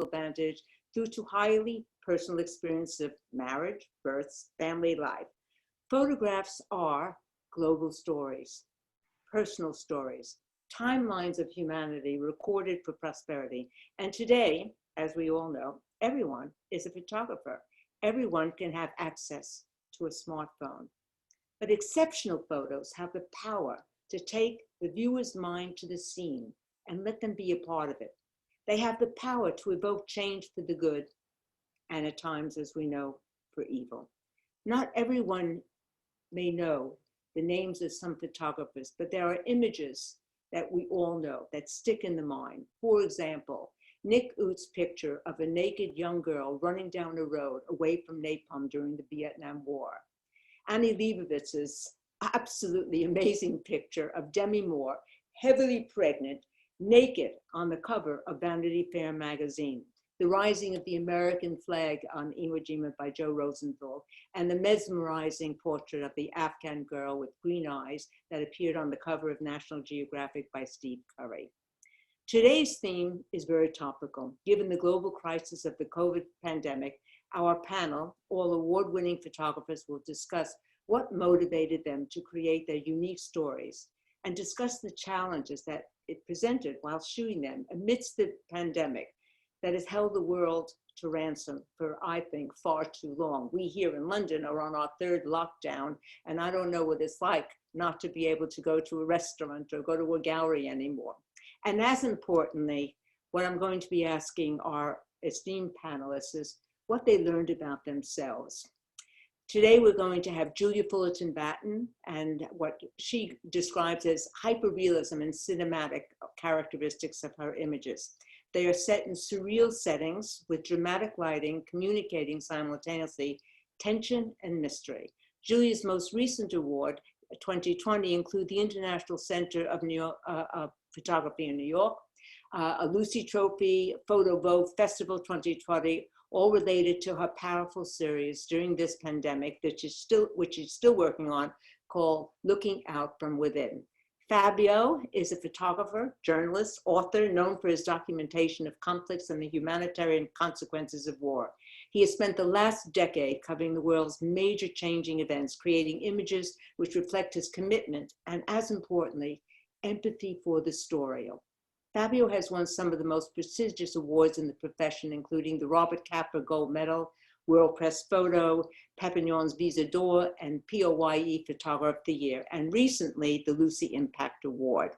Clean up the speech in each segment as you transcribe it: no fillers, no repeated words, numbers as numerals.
advantage through to highly personal experience of marriage, births, family life. Photographs are global stories, personal stories, timelines of humanity recorded for prosperity. And today, as we all know, everyone is a photographer. Everyone can have access to a smartphone. But exceptional photos have the power to take the viewer's mind to the scene and let them be a part of it. They have the power to evoke change for the good, and at times, as we know, for evil. Not everyone may know the names of some photographers, but there are images that we all know that stick in the mind. For example, Nick Ute's picture of a naked young girl running down a road away from napalm during the Vietnam War. Annie Leibovitz's absolutely amazing picture of Demi Moore, heavily pregnant, naked on the cover of Vanity Fair magazine. The Rising of the American Flag on Iwo Jima by Joe Rosenthal, and the mesmerizing portrait of the Afghan girl with green eyes that appeared on the cover of National Geographic by Steve Curry. Today's theme is very topical. Given the global crisis of the COVID pandemic, our panel, all award-winning photographers, will discuss what motivated them to create their unique stories and discuss the challenges that it presented while shooting them amidst the pandemic that has held the world to ransom for, I think, far too long. We here in London are on our third lockdown, and I don't know what it's like not to be able to go to a restaurant or go to a gallery anymore. And as importantly, what I'm going to be asking our esteemed panelists is what they learned about themselves. Today, we're going to have Julia Fullerton-Batten and what she describes as hyperrealism and cinematic characteristics of her images. They are set in surreal settings with dramatic lighting, communicating simultaneously tension and mystery. Julia's most recent award, 2020, include the International Center of Photography in New York, a Lucy Trophy, Photo Vogue Festival 2020, all related to her powerful series during this pandemic, which she's still working on, called Looking Out from Within. Fabio is a photographer, journalist, author, known for his documentation of conflicts and the humanitarian consequences of war. He has spent the last decade covering the world's major changing events, creating images which reflect his commitment and, as importantly, empathy for the story. Fabio has won some of the most prestigious awards in the profession, including the Robert Capa Gold Medal, World Press Photo, Papillon's Visa d'Or, and POYE Photographer of the Year, and recently the Lucy Impact Award.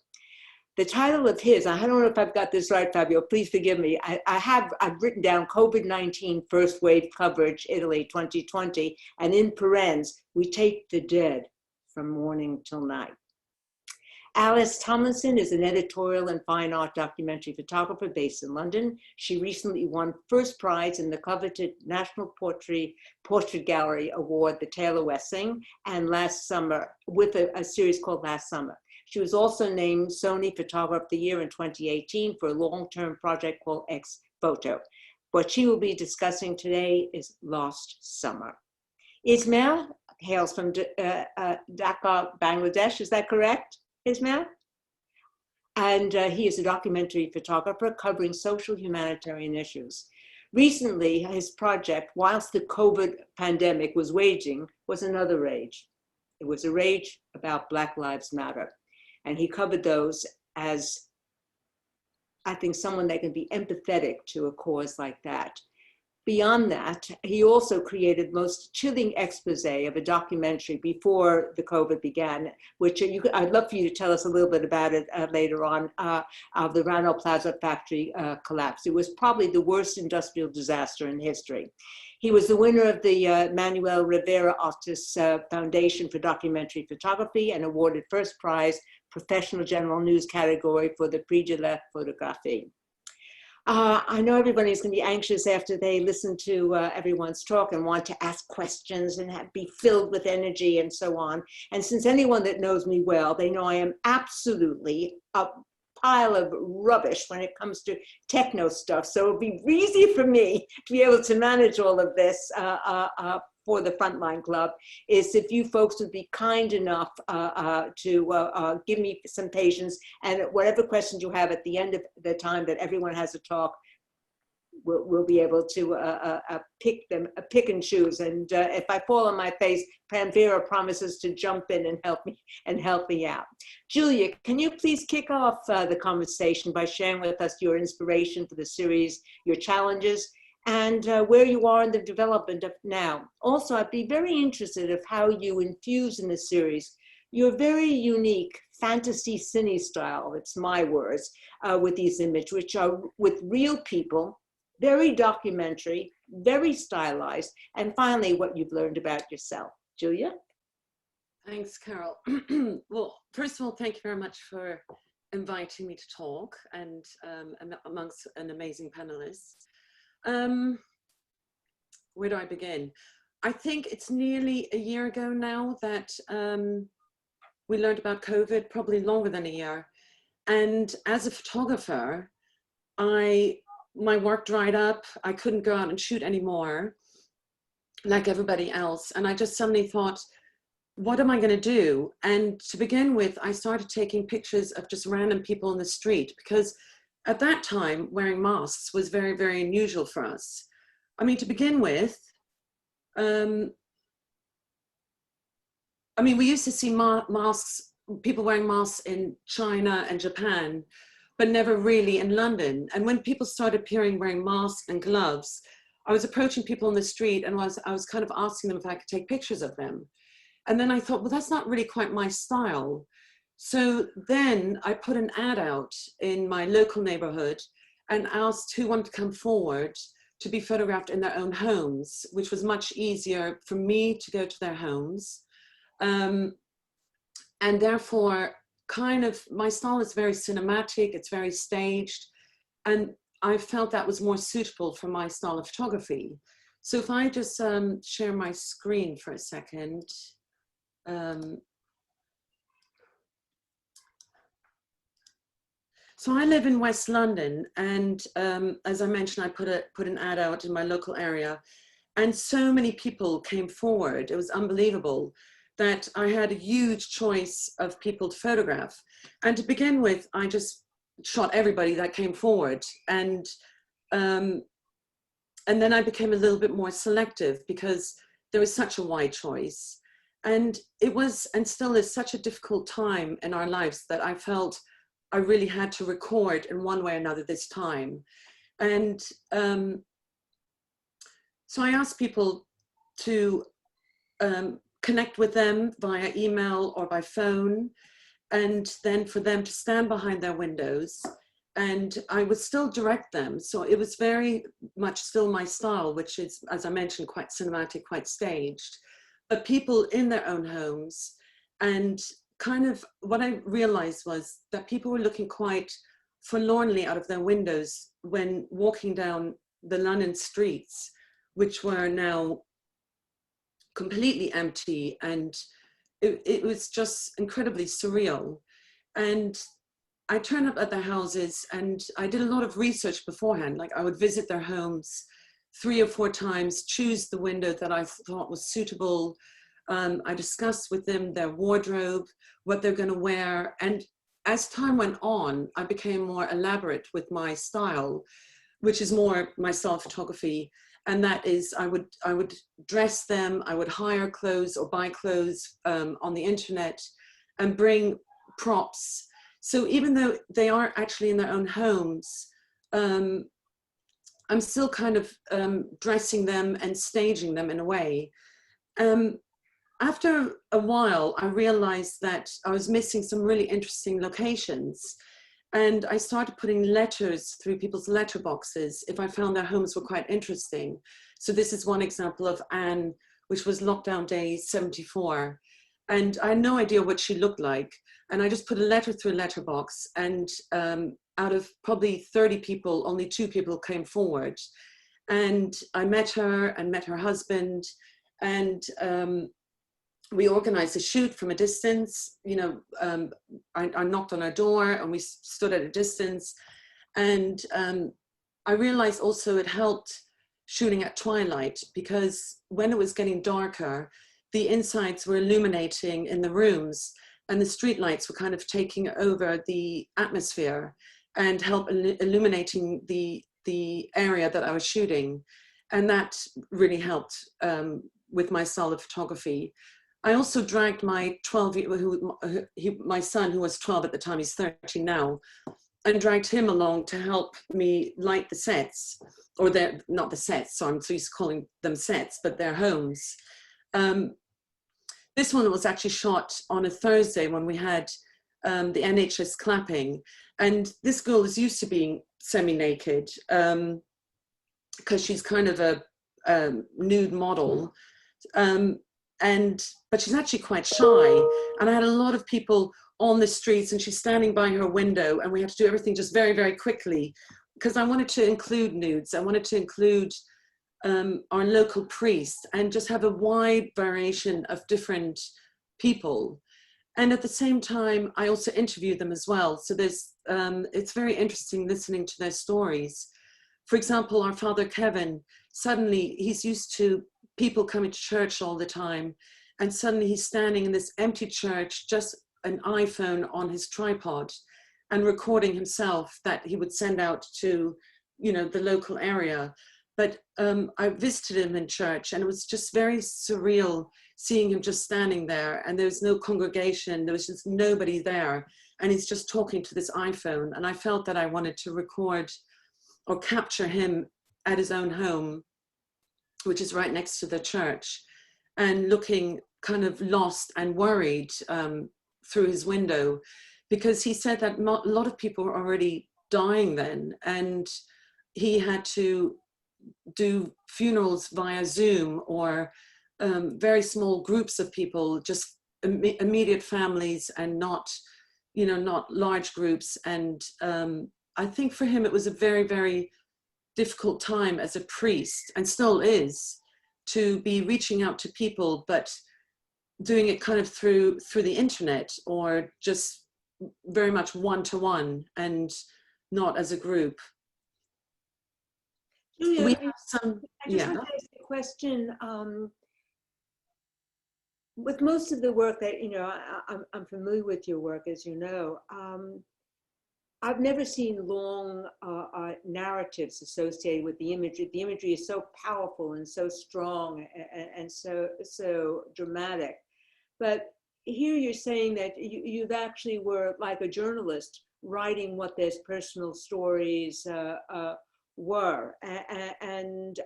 The title of his, I don't know if I've got this right, Fabio, please forgive me. I've written down COVID-19 First Wave Coverage, Italy 2020, and in parentheses, we take the dead from morning till night. Alys Tomlinson is an editorial and fine art documentary photographer based in London. She recently won first prize in the coveted National Portrait Gallery Award, the Taylor Wessing, and last summer, with a series called Last Summer. She was also named Sony Photographer of the Year in 2018 for a long-term project called X Photo. What she will be discussing today is Lost Summer. Ismail hails from Dhaka, Bangladesh, is that correct? Ismail? And he is a documentary photographer covering social humanitarian issues. Recently, his project, whilst the COVID pandemic was waging, was another rage. It was a rage about Black Lives Matter. And he covered those as, I think, someone that can be empathetic to a cause like that. Beyond that, he also created the most chilling expose of a documentary before the COVID began, which I'd love for you to tell us a little bit about it later on, of the Rana Plaza factory collapse. It was probably the worst industrial disaster in history. He was the winner of the Manuel Rivera Altis Foundation for Documentary Photography and awarded first prize professional general news category for the Prix de la Photographie. I know everybody's going to be anxious after they listen to everyone's talk and want to ask questions and be filled with energy and so on. And since anyone that knows me well, they know I am absolutely a pile of rubbish when it comes to techno stuff. So it'll be easy for me to be able to manage all of this for the Frontline Club, is if you folks would be kind enough to give me some patience, and whatever questions you have at the end of the time that everyone has a talk, we'll be able to pick and choose. And if I fall on my face, Panvera promises to jump in and help me out. Julia, can you please kick off the conversation by sharing with us your inspiration for the series, your challenges, and where you are in the development of now. Also, I'd be very interested of how you infuse in the series your very unique fantasy cine style, it's my words, with these images, which are with real people, very documentary, very stylized, and finally, what you've learned about yourself. Julia? Thanks, Carol. Well, first of all, thank you very much for inviting me to talk and amongst an amazing panelists. Where do I begin? I think it's nearly a year ago now that we learned about COVID, probably longer than a year. And as a photographer, my work dried up. I couldn't go out and shoot anymore like everybody else. And I just suddenly thought, what am I going to do? And to begin with, I started taking pictures of just random people in the street, because at that time, wearing masks was very, very unusual for us. I mean, to begin with, we used to see masks, people wearing masks in China and Japan, but never really in London. And when people started appearing wearing masks and gloves, I was approaching people in the street and I was kind of asking them if I could take pictures of them. And then I thought, well, that's not really quite my style. So then I put an ad out in my local neighborhood and asked who wanted to come forward to be photographed in their own homes, which was much easier for me to go to their homes. And therefore, kind of, my style is very cinematic, it's very staged, and I felt that was more suitable for my style of photography. So if I just share my screen for a second. So I live in West London, and as I mentioned, I put an ad out in my local area, and so many people came forward. It was unbelievable that I had a huge choice of people to photograph. And to begin with, I just shot everybody that came forward, and then I became a little bit more selective because there was such a wide choice. And it was, and still is, such a difficult time in our lives that I felt I really had to record in one way or another this time. And so I asked people to connect with them via email or by phone, and then for them to stand behind their windows, and I would still direct them. So it was very much still my style, which is, as I mentioned, quite cinematic, quite staged, but people in their own homes. And kind of what I realized was that people were looking quite forlornly out of their windows when walking down the London streets, which were now completely empty, and it was just incredibly surreal. And I turned up at their houses and I did a lot of research beforehand. Like, I would visit their homes 3 or 4 times, choose the window that I thought was suitable. I discussed with them their wardrobe, what they're going to wear. And as time went on, I became more elaborate with my style, which is more my style photography. And that is, I would dress them, I would hire clothes or buy clothes on the internet and bring props. So even though they are actually in their own homes, I'm still kind of dressing them and staging them in a way. After a while, I realized that I was missing some really interesting locations. And I started putting letters through people's letterboxes if I found their homes were quite interesting. So this is one example of Anne, which was lockdown day 74. And I had no idea what she looked like. And I just put a letter through a letterbox, and out of probably 30 people, only 2 people came forward. And I met her and met her husband, and we organized a shoot from a distance. You know, I knocked on her door and we stood at a distance. And I realized also it helped shooting at twilight, because when it was getting darker, the insides were illuminating in the rooms, and the street lights were kind of taking over the atmosphere and help illuminating the the area that I was shooting. And that really helped with my style of photography. I also dragged my my son, who was 12 at the time, he's 13 now, and dragged him along to help me light the sets, or not the sets, so I'm so used to calling them sets, but their homes. This one was actually shot on a Thursday when we had the NHS clapping, and this girl is used to being semi-naked because she's kind of a nude model, but she's actually quite shy, and I had a lot of people on the streets, and she's standing by her window, and we had to do everything just very, very quickly because I wanted to include nudes. I wanted to include our local priest and just have a wide variation of different people. And at the same time, I also interviewed them as well. So it's very interesting listening to their stories. For example, our father Kevin, suddenly he's used to people coming to church all the time, and suddenly he's standing in this empty church, just an iPhone on his tripod, and recording himself that he would send out to, the local area. But I visited him in church, and it was just very surreal seeing him just standing there, and there was no congregation, there was just nobody there, and he's just talking to this iPhone. And I felt that I wanted to record or capture him at his own home, which is right next to the church, and looking kind of lost and worried through his window, because he said that a lot of people were already dying then, and he had to do funerals via Zoom, or very small groups of people, just immediate families, and not large groups. And I think for him it was a very, very difficult time as a priest, and still is, to be reaching out to people, but doing it kind of through the internet, or just very much one-to-one and not as a group. Julia, We have some, I just want to ask a question. With most of the work that, I'm familiar with your work, as you know. I've never seen long narratives associated with the imagery. The imagery is so powerful and so strong and so dramatic. But here you're saying that you've actually were like a journalist writing what their personal stories were. And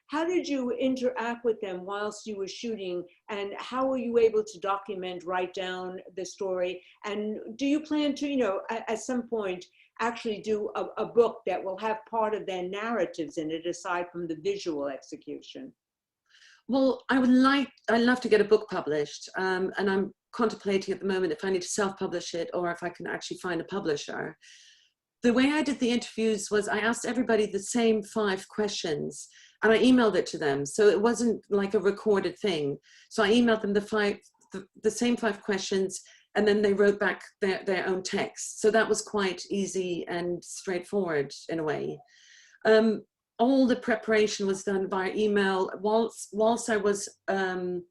how did you interact with them whilst you were shooting, and how were you able to document, write down the story? And do you plan to, at some point, actually do a book that will have part of their narratives in it, aside from the visual execution? Well, I'd love to get a book published, and I'm contemplating at the moment if I need to self-publish it or if I can actually find a publisher. The way I did the interviews was I asked everybody the same 5 questions, and I emailed it to them. So it wasn't like a recorded thing. So I emailed them the same 5 questions, and then they wrote back their own text. So that was quite easy and straightforward in a way. All the preparation was done via email. Whilst I was on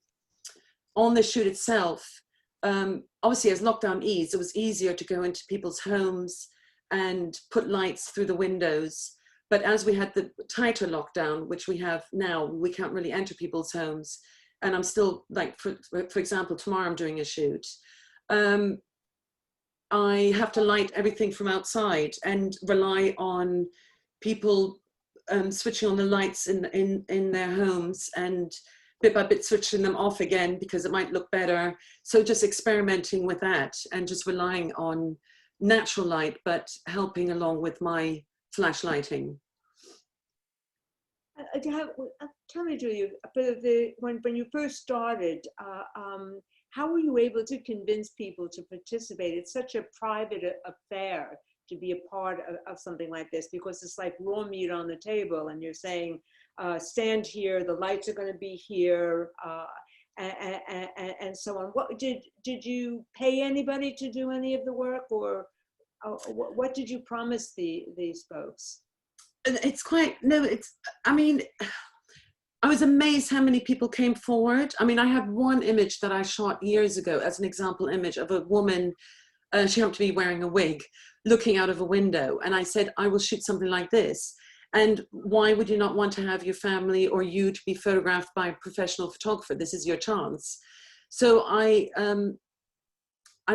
the shoot itself, obviously as lockdown eased, it was easier to go into people's homes and put lights through the windows. But as we had the tighter lockdown, which we have now, we can't really enter people's homes. And I'm still, like, for example, tomorrow I'm doing a shoot. I have to light everything from outside and rely on people switching on the lights in their homes, and bit by bit switching them off again because it might look better. So just experimenting with that and just relying on natural light, but helping along with my flash lighting. Tell me, Julia, when you first started, how were you able to convince people to participate? It's such a private affair to be a part of something like this, because it's like raw meat on the table, and you're saying, stand here, the lights are going to be here, and so on. What did you pay anybody to do any of the work, or what did you promise these folks? I mean, I was amazed how many people came forward. I mean, I had one image that I shot years ago as an example image of a woman. She happened to be wearing a wig, looking out of a window. And I said, I will shoot something like this. And why would you not want to have your family or you to be photographed by a professional photographer? This is your chance. So I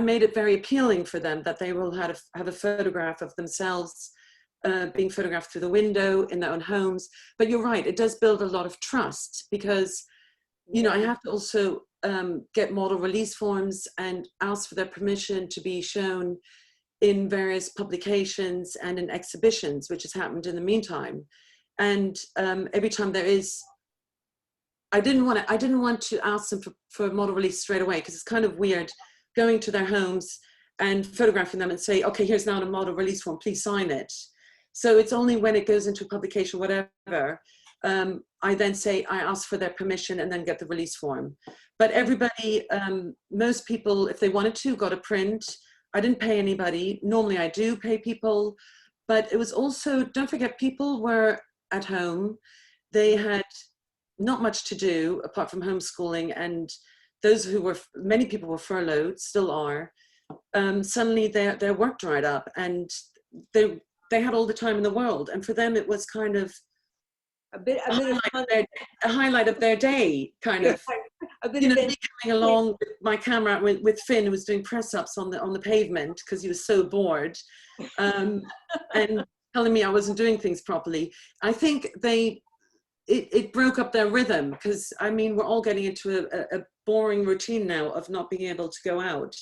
made it very appealing for them that they will have a photograph of themselves being photographed through the window in their own homes. But you're right, it does build a lot of trust, because, you know, I have to also get model release forms and ask for their permission to be shown in various publications and in exhibitions, which has happened in the meantime. And every time there is, I didn't want to ask them for a model release straight away, because it's kind of weird going to their homes and photographing them and say, okay, here's now a model release form, please sign it. So it's only when it goes into a publication, whatever, I then say, I ask for their permission and then get the release form. But everybody, most people, if they wanted to, got a print. I didn't pay anybody. Normally I do pay people, but it was also, don't forget, people were at home. They had not much to do apart from homeschooling, and those who were, many people were furloughed, still are. Suddenly their work dried up, and they had all the time in the world. And for them, it was kind of a highlight of their day, kind of. You know, me coming along with my camera with Finn, who was doing press-ups on the pavement because he was so bored, and telling me I wasn't doing things properly. I think it broke up their rhythm, because I mean, we're all getting into a boring routine now of not being able to go out.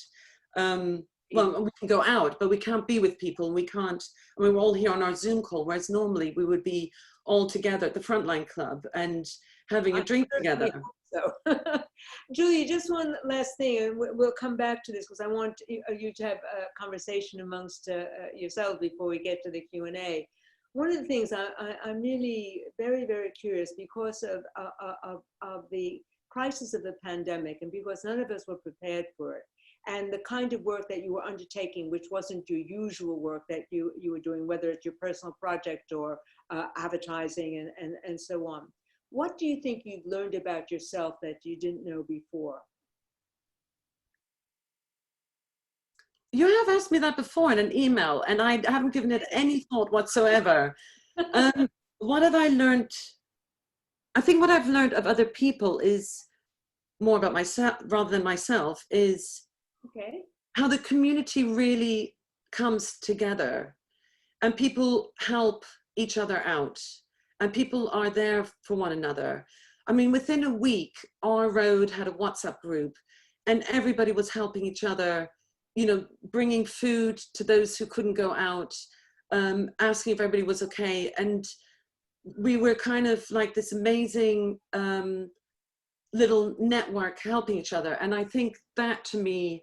Well, we can go out, but we can't be with people. We can't, I mean, we're all here on our Zoom call, whereas normally we would be all together at the Frontline Club and having a drink together. So, Julia, just one last thing, and we'll come back to this, because I want you to have a conversation amongst yourselves before we get to the Q&A. One of the things I'm really very, very curious, because of the crisis of the pandemic, and because none of us were prepared for it, and the kind of work that you were undertaking, which wasn't your usual work that you were doing, whether it's your personal project or advertising and so on. What do you think you've learned about yourself that you didn't know before? You have asked me that before in an email, and I haven't given it any thought whatsoever. What have I learned? I think what I've learned of other people is more about myself rather than myself, is how the community really comes together, and people help each other out, and people are there for one another. I mean, within a week, our road had a WhatsApp group, and everybody was helping each other, you know, bringing food to those who couldn't go out, asking if everybody was okay. And we were kind of like this amazing little network helping each other. And I think that to me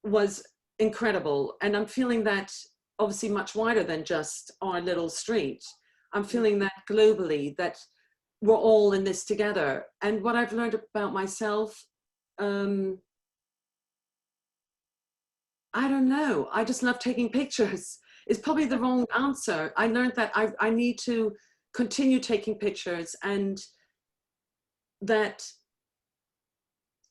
was incredible. And I'm feeling that obviously much wider than just our little street. I'm feeling that globally, that we're all in this together. And what I've learned about myself, I don't know. I just love taking pictures. It's probably the wrong answer. I learned that I need to continue taking pictures, and that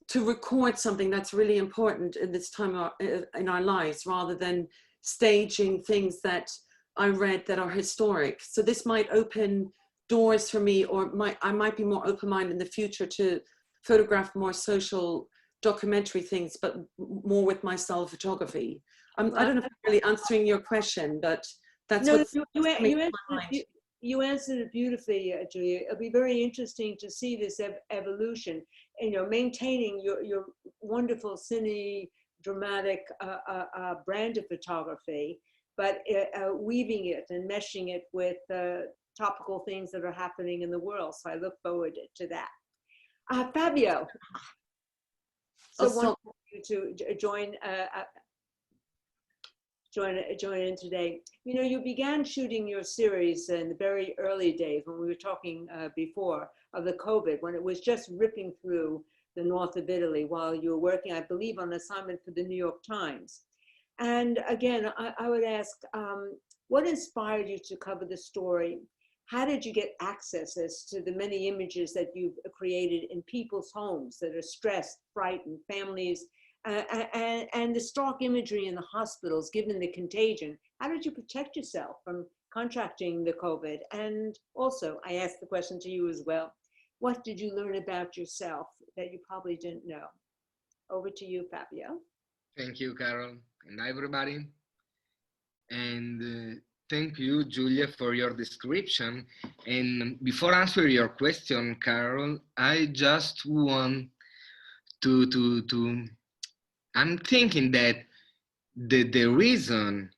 to record something that's really important in this time in our lives, rather than staging things that I read that are historic. So this might open doors for me, or I might be more open-minded in the future to photograph more social documentary things, but more with my style of photography. I don't know if I'm really answering your question, but that's no, what's coming to my mind. You answered it beautifully, Julia. It'll be very interesting to see this evolution, and, you know, maintaining your wonderful cine dramatic brand of photography, but weaving it and meshing it with topical things that are happening in the world. So I look forward to that. Fabio, so wonderful you to join in today. You know, you began shooting your series in the very early days, when we were talking before of the COVID, when it was just ripping through the north of Italy, while you were working, I believe, on assignment for the New York Times. And again, I would ask, what inspired you to cover the story? How did you get access as to the many images that you've created in people's homes that are stressed, frightened, families, and the stark imagery in the hospitals, given the contagion? How did you protect yourself from contracting the COVID? And also, I asked the question to you as well. What did you learn about yourself that you probably didn't know? Over to you, Fabio. Thank you, Carol, and everybody. And thank you, Julia, for your description. And before answering your question, Carol, I just want to I'm thinking that the reason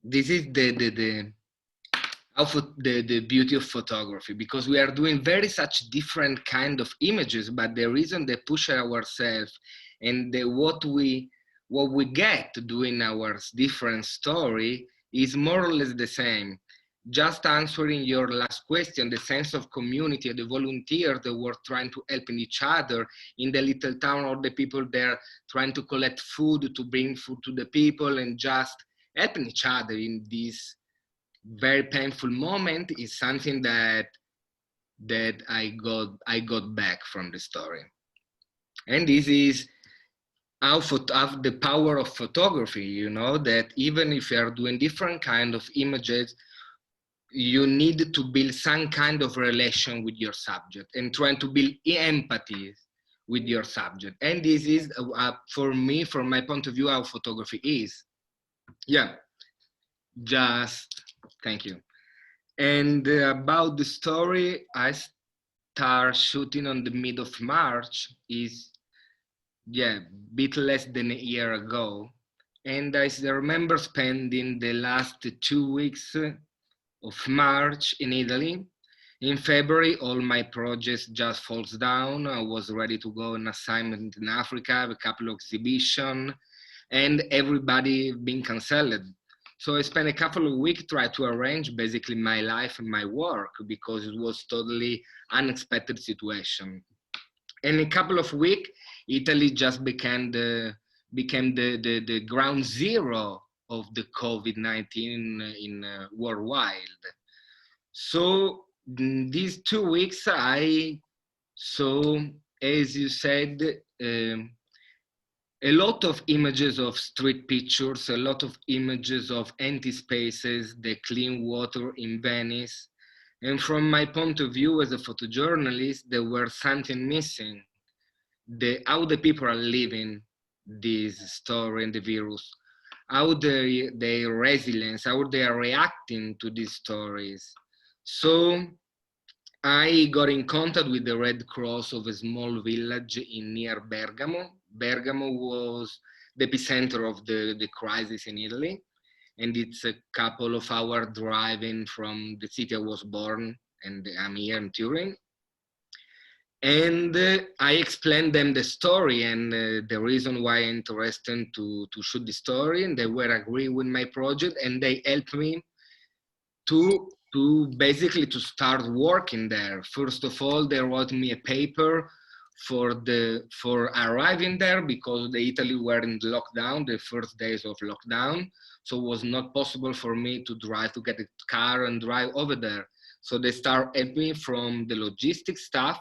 this is the beauty of photography, because we are doing very such different kind of images, but the reason they push ourselves and what we get doing our different story is more or less the same. Just answering your last question, the sense of community, the volunteers that were trying to help each other in the little town, or the people there trying to collect food, to bring food to the people, and just helping each other in this very painful moment, is something that I got back from the story. And this is how the power of photography, you know, that even if you are doing different kind of images, you need to build some kind of relation with your subject and trying to build empathy with your subject. And this is, for me, from my point of view, how photography is. Yeah, just thank you. And about the story, I start shooting on the mid of March, is bit less than a year ago. And I remember spending the last 2 weeks of March in Italy. In February, all my projects just falls down. I was ready to go on assignment in Africa, a couple of exhibitions, and everybody being cancelled. So I spent a couple of weeks trying to arrange basically my life and my work, because it was totally unexpected situation. In a couple of weeks, Italy just became the ground zero of the COVID-19 in worldwide. So these 2 weeks, I saw, as you said, a lot of images of street pictures, a lot of images of empty spaces, the clean water in Venice. And from my point of view as a photojournalist, there were something missing. How the people are living this story and the virus, how their resilience, how they are reacting to these stories. So I got in contact with the Red Cross of a small village near Bergamo. Bergamo was the epicenter of the crisis in Italy, and it's a couple of hours driving from the city I was born, and I'm here in Turin. And I explained them the story and the reason why I'm interested to shoot the story, and they were agree with my project, and they helped me to basically to start working there. First of all, they wrote me a paper for arriving there, because the Italy were in the lockdown, the first days of lockdown. So it was not possible for me to drive, to get a car and drive over there. So they start helping me from the logistics stuff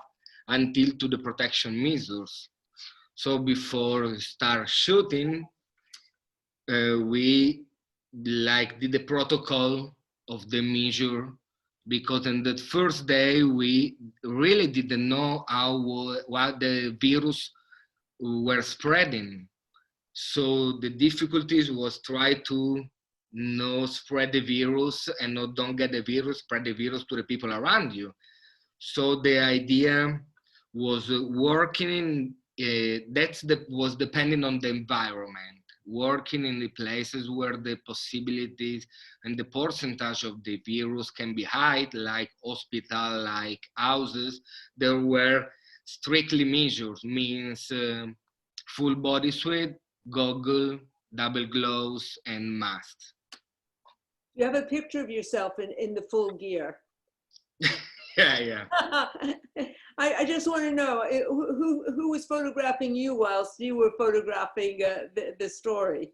until to the protection measures. So before start shooting, we did the protocol of the measure, because in the first day we really didn't know what the virus were spreading. So the difficulties was try to not spread the virus and don't get the virus, spread the virus to the people around you. So the idea was working was depending on the environment, working in the places where the possibilities and the percentage of the virus can be high, like hospital, like houses. There were strictly measures, means full body suit, goggle, double gloves, and masks. You have a picture of yourself in the full gear. Yeah. I just want to know who was photographing you whilst you were photographing the story.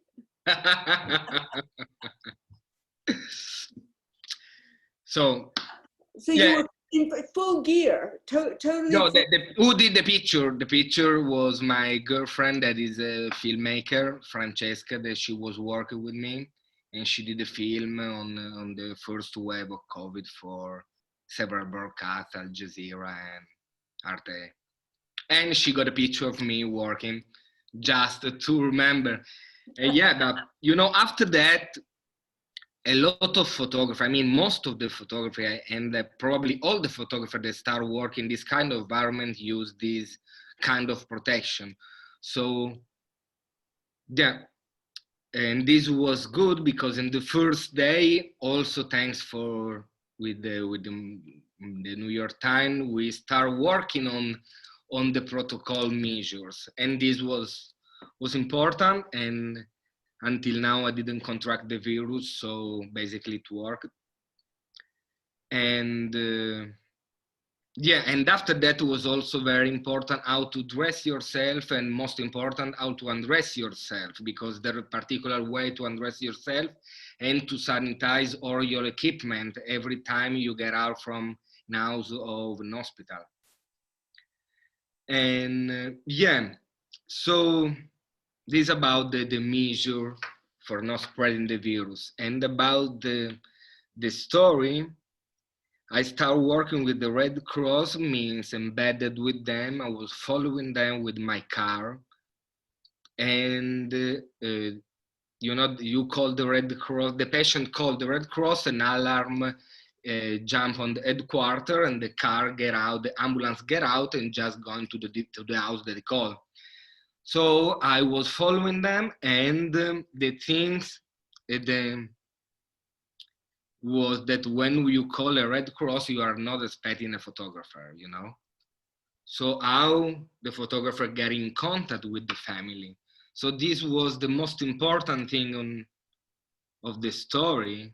So you were in full gear, totally. No, who did the picture? The picture was my girlfriend, that is a filmmaker, Francesca, that she was working with me. and she did a film on the first wave of COVID for several broadcasts, Al Jazeera and Arte. And she got a picture of me working just to remember. Yeah, but after that, a lot of photography, I mean, most of the photography and probably all the photographers that start working in this kind of environment use this kind of protection. So, yeah, and this was good because in the first day, also thanks for with the New York Times, we start working on the protocol measures, and this was important. And until now, I didn't contract the virus, so basically it worked. And yeah, and after that was also very important how to dress yourself, and most important, how to undress yourself, because there are a particular way to undress yourself and to sanitize all your equipment every time you get out from an house or an hospital. And yeah, so this is about the measure for not spreading the virus. And about the story, I started working with the Red Cross, means embedded with them. I was following them with my car. And, you call the Red Cross, the patient called the Red Cross, an alarm jump on the headquarters, and the car get out, the ambulance get out and just going to the house that they call. So I was following them, and the things, was that when you call a Red Cross, you are not expecting a photographer, So how the photographer get in contact with the family. So this was the most important thing of the story.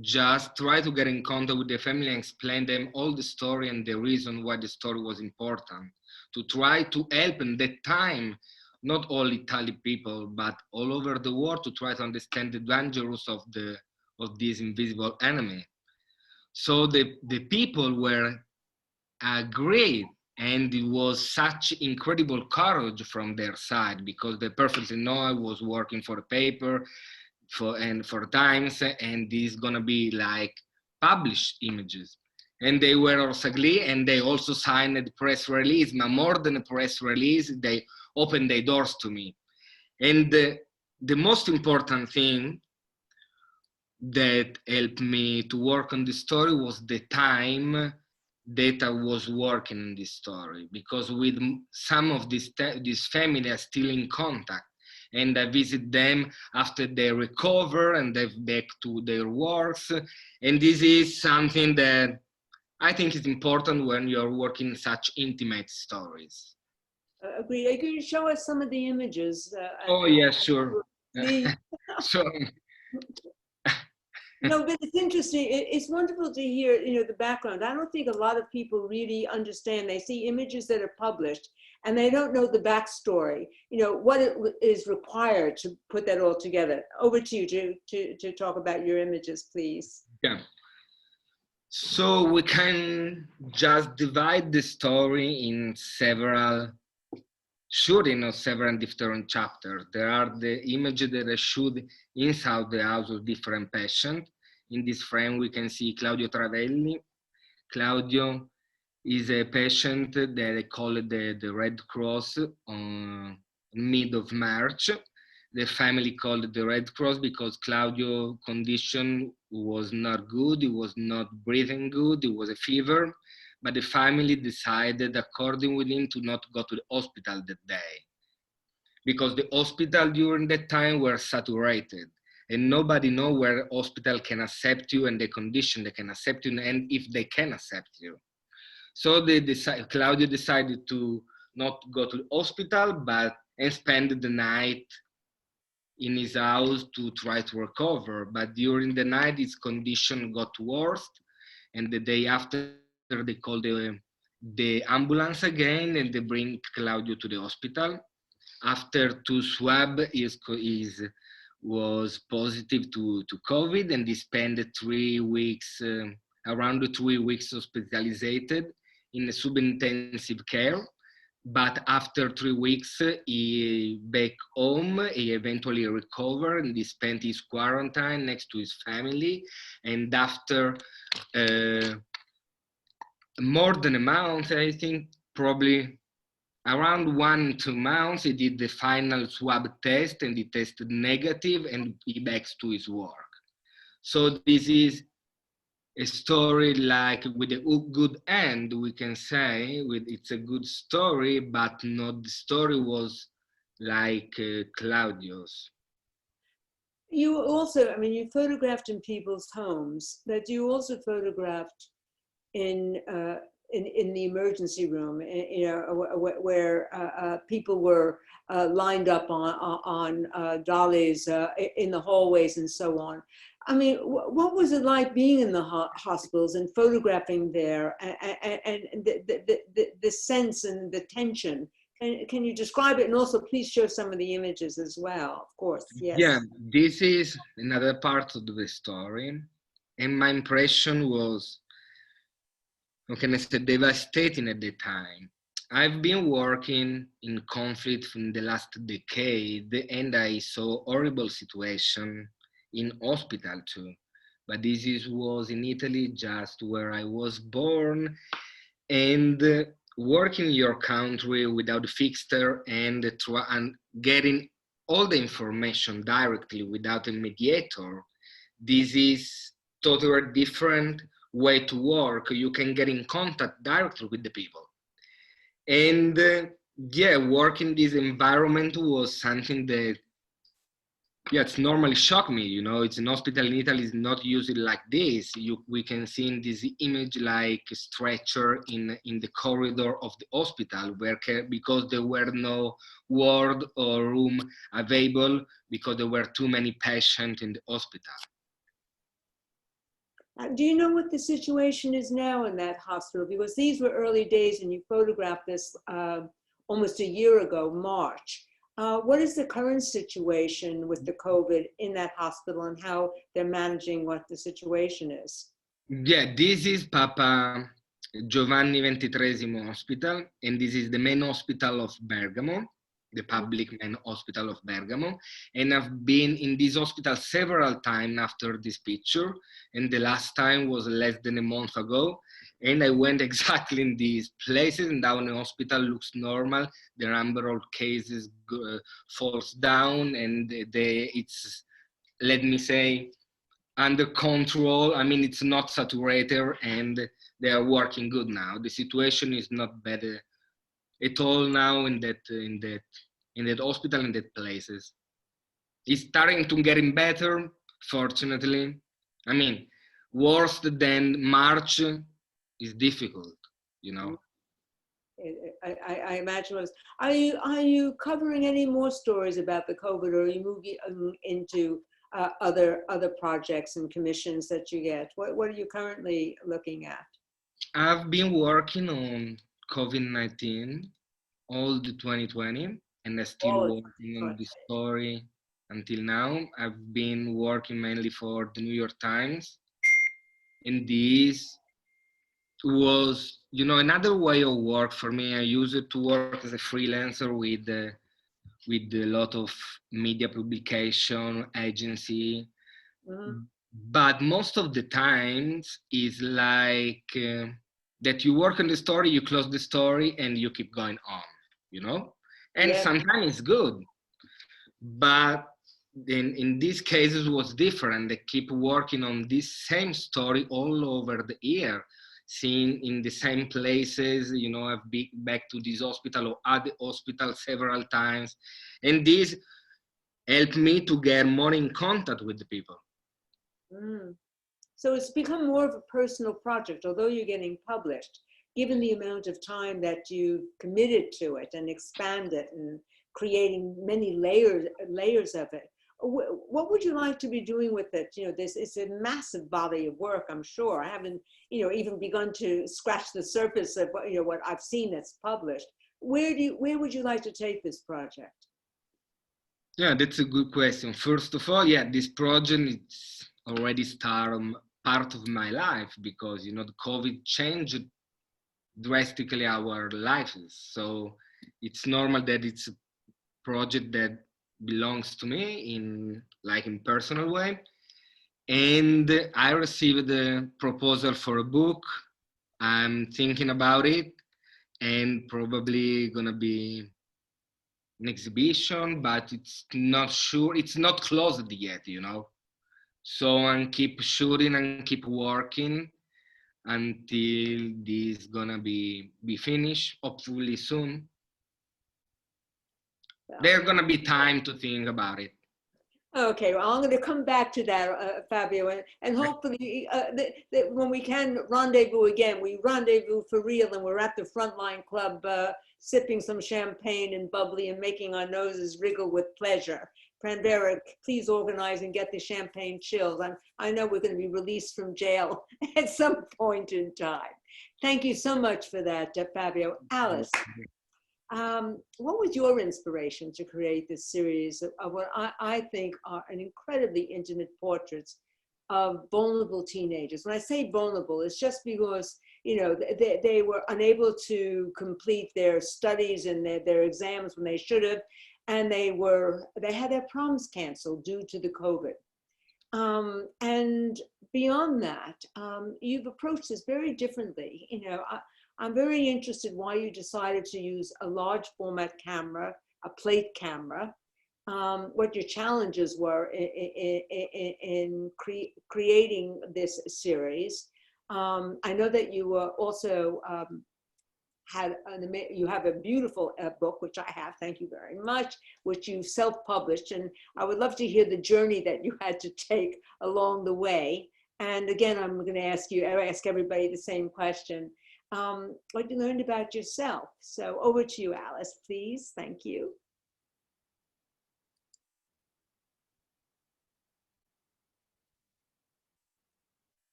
Just try to get in contact with the family and explain them all the story and the reason why the story was important. To try to help in that time, not all Italian people, but all over the world, to try to understand the dangers of this invisible enemy. So the people were great, and it was such incredible courage from their side, because they perfectly know I was working for a paper for Times, and this is gonna be like published images. And they were also agree, and they also signed a press release, but more than a press release, they opened their doors to me. And the most important thing that helped me to work on this story was the time that I was working on this story, because with some of this family are still in contact, and I visit them after they recover and they're back to their works. And this is something that I think is important when you're working such intimate stories. Agree. Are you show us some of the images? Oh, yes, sure. Please. So, No, but it's interesting. It's wonderful to hear, the background. I don't think a lot of people really understand. They see images that are published and they don't know the backstory, what it is required to put that all together. Over to you to talk about your images, please. yeah. So we can just divide the story in several shooting of several different chapters. There are the images that are shot inside the house of different patients. In this frame, we can see Claudio Travelli. Claudio is a patient that they call the Red Cross on mid of March. The family called it the Red Cross because Claudio's condition was not good. He was not breathing good. It was a fever. But the family decided, according with him, to not go to the hospital that day, because the hospital during that time were saturated, and nobody know where hospital can accept you and the condition they can accept you and if they can accept you. So Claudio decided to not go to the hospital, and spend the night in his house to try to recover. But during the night, his condition got worse, and the day after, they called the ambulance again, and they bring Claudio to the hospital. After 2 swabs, was positive to COVID, and he spent 3 weeks, around 3 weeks hospitalized in a sub-intensive care. but after 3 weeks, he back home. He eventually recovered and he spent his quarantine next to his family. And after more than a month, I think probably around 1 2 months, he did the final swab test and he tested negative and he backs to his work. So this is a story like with a good end, we can say. With it's a good story, but not the story was like Claudio's. You also, I mean, you photographed in people's homes, but you also photographed in the emergency room, you know, where people were lined up on dollies in the hallways and so on. I mean, what was it like being in the hospitals and photographing there, and the sense and the tension? Can you describe it? And also, please show some of the images as well, of course. Yes. Yeah, this is another part of the story. And my impression was, how can I say, devastating at the time. I've been working in conflict in the last decade, and I saw horrible situation in hospital too. But was in Italy, just where I was born, and working in your country without a fixer and getting all the information directly without a mediator. This is totally different way to work. You can get in contact directly with the people. And yeah, work in this environment was something that, yeah, it's normally shocked me. You know, it's an hospital in Italy is not usually like this. We can see in this image like a stretcher in the corridor of the hospital, because there were no ward or room available because there were too many patients in the hospital. Do you know what the situation is now in that hospital? Because these were early days and you photographed this almost a year ago, March. What is the current situation with the COVID in that hospital and how they're managing what the situation is? Yeah, this is Papa Giovanni XXIII Hospital, and this is the main hospital of Bergamo, the public main hospital of Bergamo. And I've been in this hospital several times after this picture, and the last time was less than a month ago. And I went exactly in these places, and now the hospital looks normal. The number of cases falls down, and it's, let me say, under control. I mean, it's not saturated, and they are working good now. The situation is not better at all now in that hospital, in that places. It's starting to getting better, fortunately. I mean, worse than March is difficult, you know. I imagine it was. Are you covering any more stories about the COVID, or are you moving into other projects and commissions that you get? What are you currently looking at? I've been working on COVID-19 all the 2020, and I'm still working on the story until now. I've been working mainly for the New York Times, and this was, you know, another way of work for me. I used it to work as a freelancer with a lot of media publication agency. Mm-hmm. But most of the times is like that you work on the story, you close the story, and you keep going on, you know? And yeah, sometimes it's good. But in these cases was different. They keep working on this same story all over the year, seeing in the same places. You know, I've been back to this hospital or other hospital several times. And this helped me to get more in contact with the people. Mm. So it's become more of a personal project, although you're getting published, given the amount of time that you committed to it and expanded and creating many layers of it. What would you like to be doing with it? You know, this is a massive body of work, I'm sure. I haven't, you know, even begun to scratch the surface of what, you know, what I've seen that's published. Where would you like to take this project? Yeah, that's a good question. First of all, yeah, this project is already part of my life, because, you know, the COVID changed drastically our lives. So it's normal that it's a project that belongs to me in personal way. And I received a proposal for a book. I'm thinking about it, and probably gonna be an exhibition, but it's not sure. It's not closed yet, you know. So I keep shooting and keep working until this gonna be finished, hopefully soon. There's gonna be time to think about it. Okay, well, I'm going to come back to that, Fabio, and hopefully when we can rendezvous again, we rendezvous for real, and we're at the Frontline Club sipping some champagne and bubbly and making our noses wriggle with pleasure. Pranvera, please organize and get the champagne chills. I know we're going to be released from jail at some point in time. Thank you so much for that, Fabio. Alys. What was your inspiration to create this series of what I think are an incredibly intimate portraits of vulnerable teenagers? When I say vulnerable, it's just because, you know, they were unable to complete their studies and their exams when they should have, and they had their proms canceled due to the COVID. And beyond that, you've approached this very differently. You know, I'm very interested why you decided to use a large format camera, a plate camera, what your challenges were in creating this series. I know that you were also you have a beautiful book, which I have, thank you very much, which you self-published, and I would love to hear the journey that you had to take along the way. And again, I'm going to ask everybody the same question. What you learned about yourself. So over to you, Alys, please. Thank you.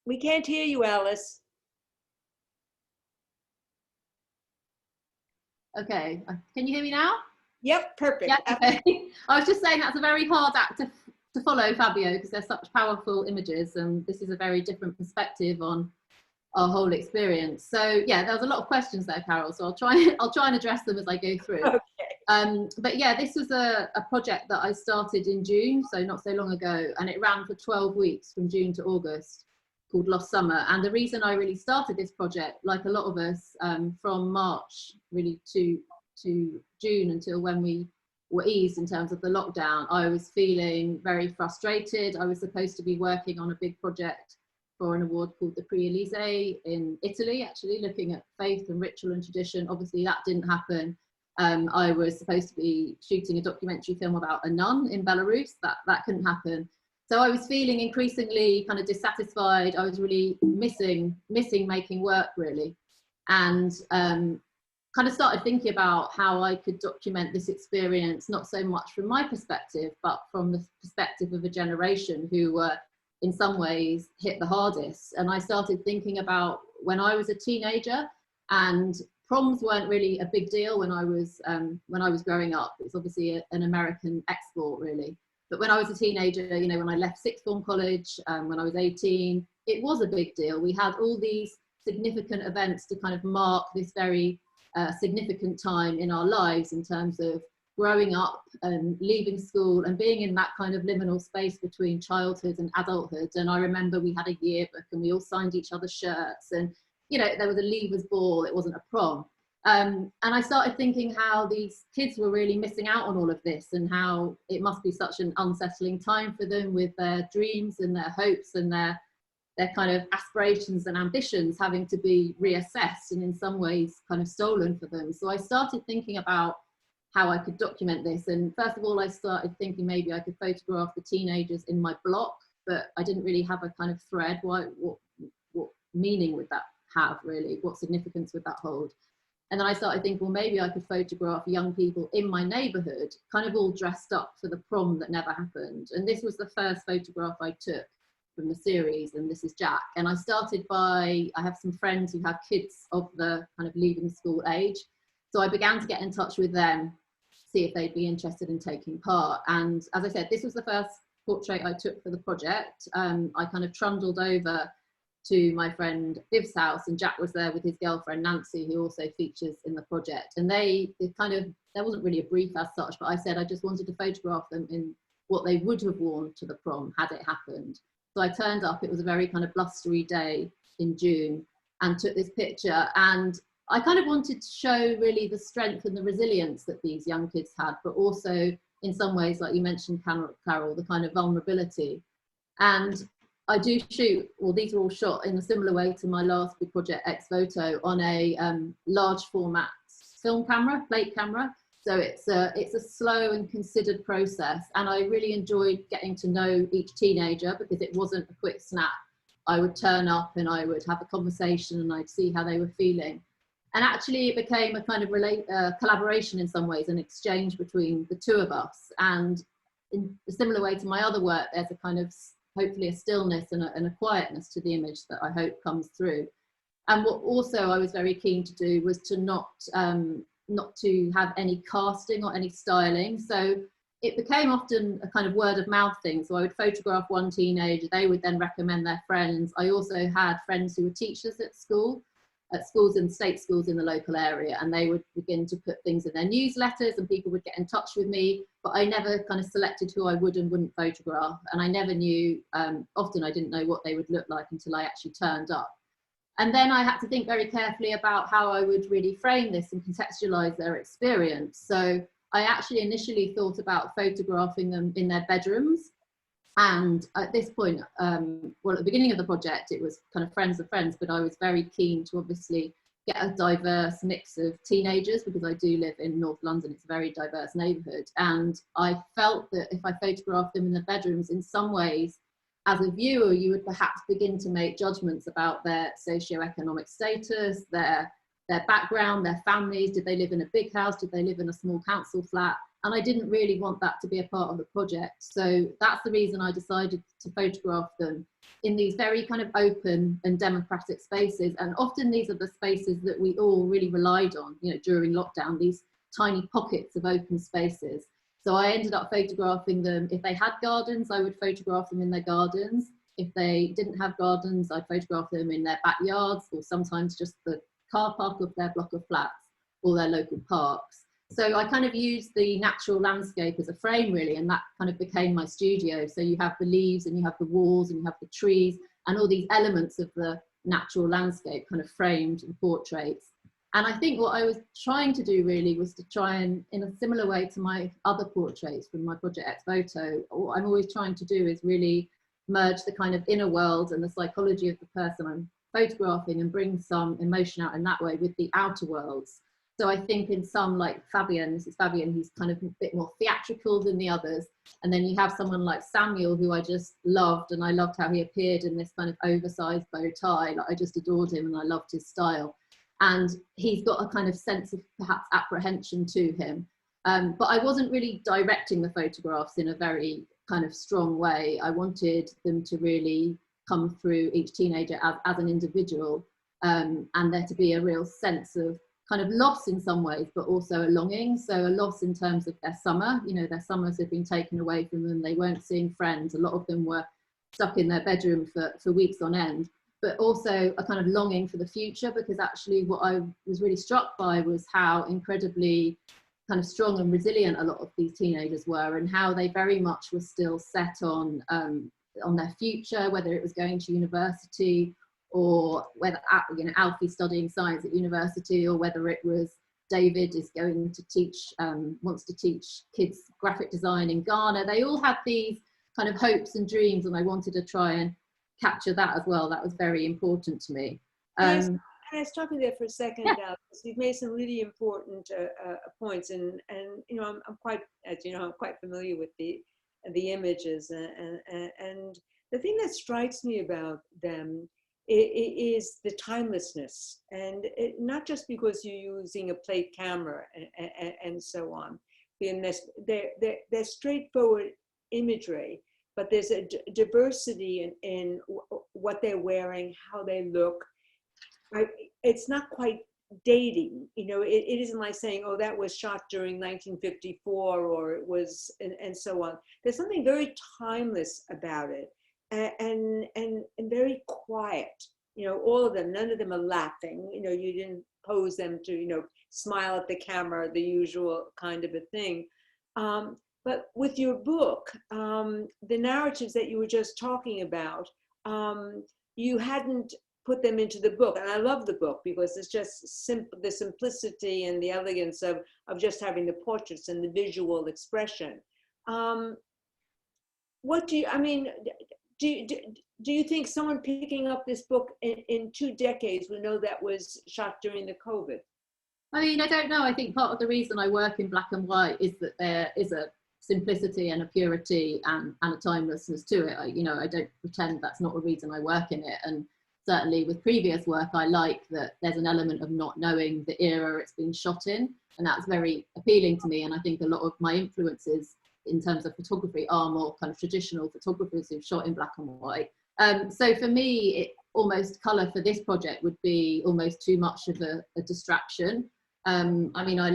We can't hear you, Alys. Okay, can you hear me now? Yep, perfect. Yeah, okay. I was just saying that's a very hard act to follow, Fabio, because they're such powerful images, and this is a very different perspective on our whole experience. So yeah, there was a lot of questions there, Carol, so I'll try and address them as I go through. Okay. But yeah, this was a project that I started in June, so not so long ago, and it ran for 12 weeks from June to August, called Lost Summer. And the reason I really started this project, like a lot of us, from March really to June, until when we were eased in terms of the lockdown, I was feeling very frustrated. I was supposed to be working on a big project for an award called the Prix Elysée in Italy, actually looking at faith and ritual and tradition. Obviously that didn't happen. I was supposed to be shooting a documentary film about a nun in Belarus. That couldn't happen. So I was feeling increasingly kind of dissatisfied. I was really missing making work, really. And kind of started thinking about how I could document this experience, not so much from my perspective, but from the perspective of a generation who were in some ways hit the hardest. And I started thinking about when I was a teenager, and proms weren't really a big deal when I was growing up. It's obviously an American export, really. But when I was a teenager, you know, when I left sixth form college, when I was 18, it was a big deal. We had all these significant events to kind of mark this very significant time in our lives in terms of growing up and leaving school and being in that kind of liminal space between childhood and adulthood. And I remember we had a yearbook and we all signed each other's shirts, and, you know, there was a leavers ball, it wasn't a prom. And I started thinking how these kids were really missing out on all of this, and how it must be such an unsettling time for them with their dreams and their hopes and their kind of aspirations and ambitions having to be reassessed and in some ways kind of stolen for them. So I started thinking about how I could document this. And first of all, I started thinking maybe I could photograph the teenagers in my block, but I didn't really have a kind of thread. What meaning would that have, really? What significance would that hold? And then I started thinking, well, maybe I could photograph young people in my neighborhood, kind of all dressed up for the prom that never happened. And this was the first photograph I took from the series, and this is Jack. And I started I have some friends who have kids of the kind of leaving school age. So I began to get in touch with them, see if they'd be interested in taking part. And as I said, this was the first portrait I took for the project. I kind of trundled over to my friend Viv's house, and Jack was there with his girlfriend Nancy, who also features in the project. And there wasn't really a brief as such, but I said I just wanted to photograph them in what they would have worn to the prom had it happened. So I turned up, it was a very kind of blustery day in June, and took this picture. And I kind of wanted to show really the strength and the resilience that these young kids had, but also in some ways, like you mentioned, Carol, the kind of vulnerability. And I do shoot, well, these are all shot in a similar way to my last big project, Ex Voto, on a large format film camera, plate camera. So it's a slow and considered process. And I really enjoyed getting to know each teenager, because it wasn't a quick snap. I would turn up and I would have a conversation and I'd see how they were feeling. And actually it became a kind of collaboration in some ways, an exchange between the two of us. And in a similar way to my other work, there's a kind of, hopefully a stillness and a quietness to the image that I hope comes through. And what also I was very keen to do was to not to have any casting or any styling. So it became often a kind of word of mouth thing. So I would photograph one teenager, they would then recommend their friends. I also had friends who were teachers at schools and state schools in the local area, and they would begin to put things in their newsletters and people would get in touch with me, but I never kind of selected who I would and wouldn't photograph. And I never knew, often I didn't know what they would look like until I actually turned up. And then I had to think very carefully about how I would really frame this and contextualize their experience. So I actually initially thought about photographing them in their bedrooms. And at this point, well, at the beginning of the project, it was kind of friends of friends, but I was very keen to obviously get a diverse mix of teenagers, because I do live in North London. It's a very diverse neighbourhood. And I felt that if I photographed them in the bedrooms, in some ways, as a viewer, you would perhaps begin to make judgments about their socioeconomic status, their background, their families. Did they live in a big house? Did they live in a small council flat? And I didn't really want that to be a part of the project. So that's the reason I decided to photograph them in these very kind of open and democratic spaces. And often these are the spaces that we all really relied on, you know, during lockdown, these tiny pockets of open spaces. So I ended up photographing them. If they had gardens, I would photograph them in their gardens. If they didn't have gardens, I'd photograph them in their backyards, or sometimes just the car park of their block of flats or their local parks. So I kind of used the natural landscape as a frame, really, and that kind of became my studio. So you have the leaves and you have the walls and you have the trees and all these elements of the natural landscape kind of framed in portraits. And I think what I was trying to do really was to try and, in a similar way to my other portraits from my project Ex Voto, what I'm always trying to do is really merge the kind of inner world and the psychology of the person I'm photographing and bring some emotion out in that way with the outer worlds. So I think in some, like Fabian, this is Fabian, he's kind of a bit more theatrical than the others. And then you have someone like Samuel, who I just loved, and I loved how he appeared in this kind of oversized bow tie. Like, I just adored him and I loved his style. And he's got a kind of sense of perhaps apprehension to him. But I wasn't really directing the photographs in a very kind of strong way. I wanted them to really come through each teenager as an individual, and there to be a real sense of kind of loss in some ways, but also a longing. So a loss in terms of their summer, you know, their summers had been taken away from them. They weren't seeing friends. A lot of them were stuck in their bedroom for weeks on end, but also a kind of longing for the future, because actually what I was really struck by was how incredibly kind of strong and resilient a lot of these teenagers were, and how they very much were still set on their future, whether it was going to university, or whether, you know, Alfie studying science at university, or whether it was David is going to teach, wants to teach kids graphic design in Ghana. They all had these kind of hopes and dreams, and I wanted to try and capture that as well. That was very important to me. And I was talking there for a second. Yeah. You've made some really important points, and you know, I'm quite, as you know, I'm quite familiar with the images, and the thing that strikes me about them is the timelessness, and not just because you're using a plate camera and so on. They're straightforward imagery, but there's a diversity in what they're wearing, how they look. It's not quite dating, you know. It isn't like saying, oh, that was shot during 1954, or it was, and so on. There's something very timeless about it. And very quiet. all of them, none of them are laughing. You didn't pose them to, smile at the camera, the usual kind of a thing. But with your book, the narratives that you were just talking about, you hadn't put them into the book. And I love the book because it's just the simplicity and the elegance of just having the portraits and the visual expression. What do you, I mean, do you think someone picking up this book in 2 decades will know that was shot during the COVID? I mean, I don't know. I think part of the reason I work in black and white is that there is a simplicity and a purity and a timelessness to it. I don't pretend that's not a reason I work in it. And certainly with previous work, I like that there's an element of not knowing the era it's been shot in. And that's very appealing to me. And I think a lot of my influences in terms of photography are more kind of traditional photographers who've shot in black and white. So for me, almost colour for this project would be almost too much of a distraction. I mean, I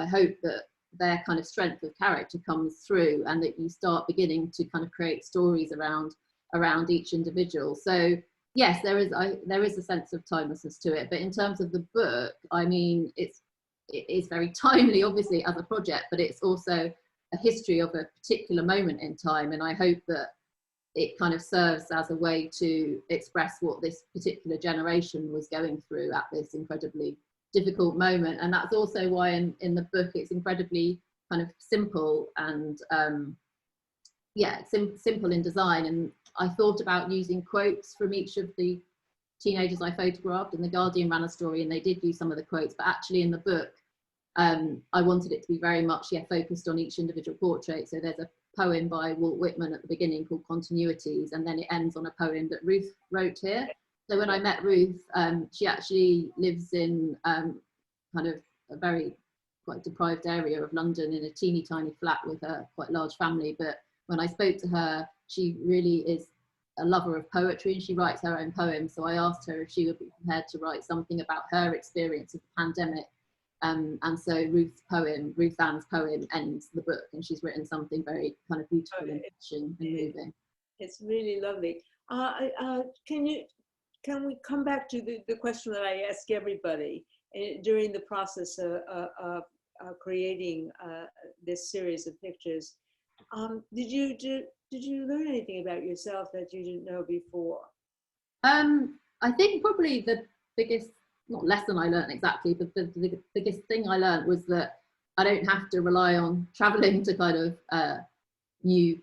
hope that their kind of strength of character comes through and that you start beginning to kind of create stories around each individual. So yes, there is a sense of timelessness to it. But in terms of the book, I mean, it is very timely, obviously, as a project, but it's also a history of a particular moment in time. And I hope that it kind of serves as a way to express what this particular generation was going through at this incredibly difficult moment. And that's also why in the book it's incredibly kind of simple and simple in design. And I thought about using quotes from each of the teenagers I photographed, and The Guardian ran a story and they did use some of the quotes, but actually in the book I wanted it to be very much focused on each individual portrait. So there's a poem by Walt Whitman at the beginning called Continuities, and then it ends on a poem that Ruth wrote here. So when I met Ruth, she actually lives in kind of a very quite deprived area of London in a teeny tiny flat with a quite large family. But when I spoke to her, she really is a lover of poetry and she writes her own poems. So I asked her if she would be prepared to write something about her experience of the pandemic. And so Ruth Ann's poem ends the book, and she's written something very kind of beautiful and touching and moving. It's really lovely. Can we come back to the question that I ask everybody during the process of creating this series of pictures? Did you learn anything about yourself that you didn't know before? I think probably the biggest, not lesson I learned exactly, but the biggest thing I learned was that I don't have to rely on traveling to kind of new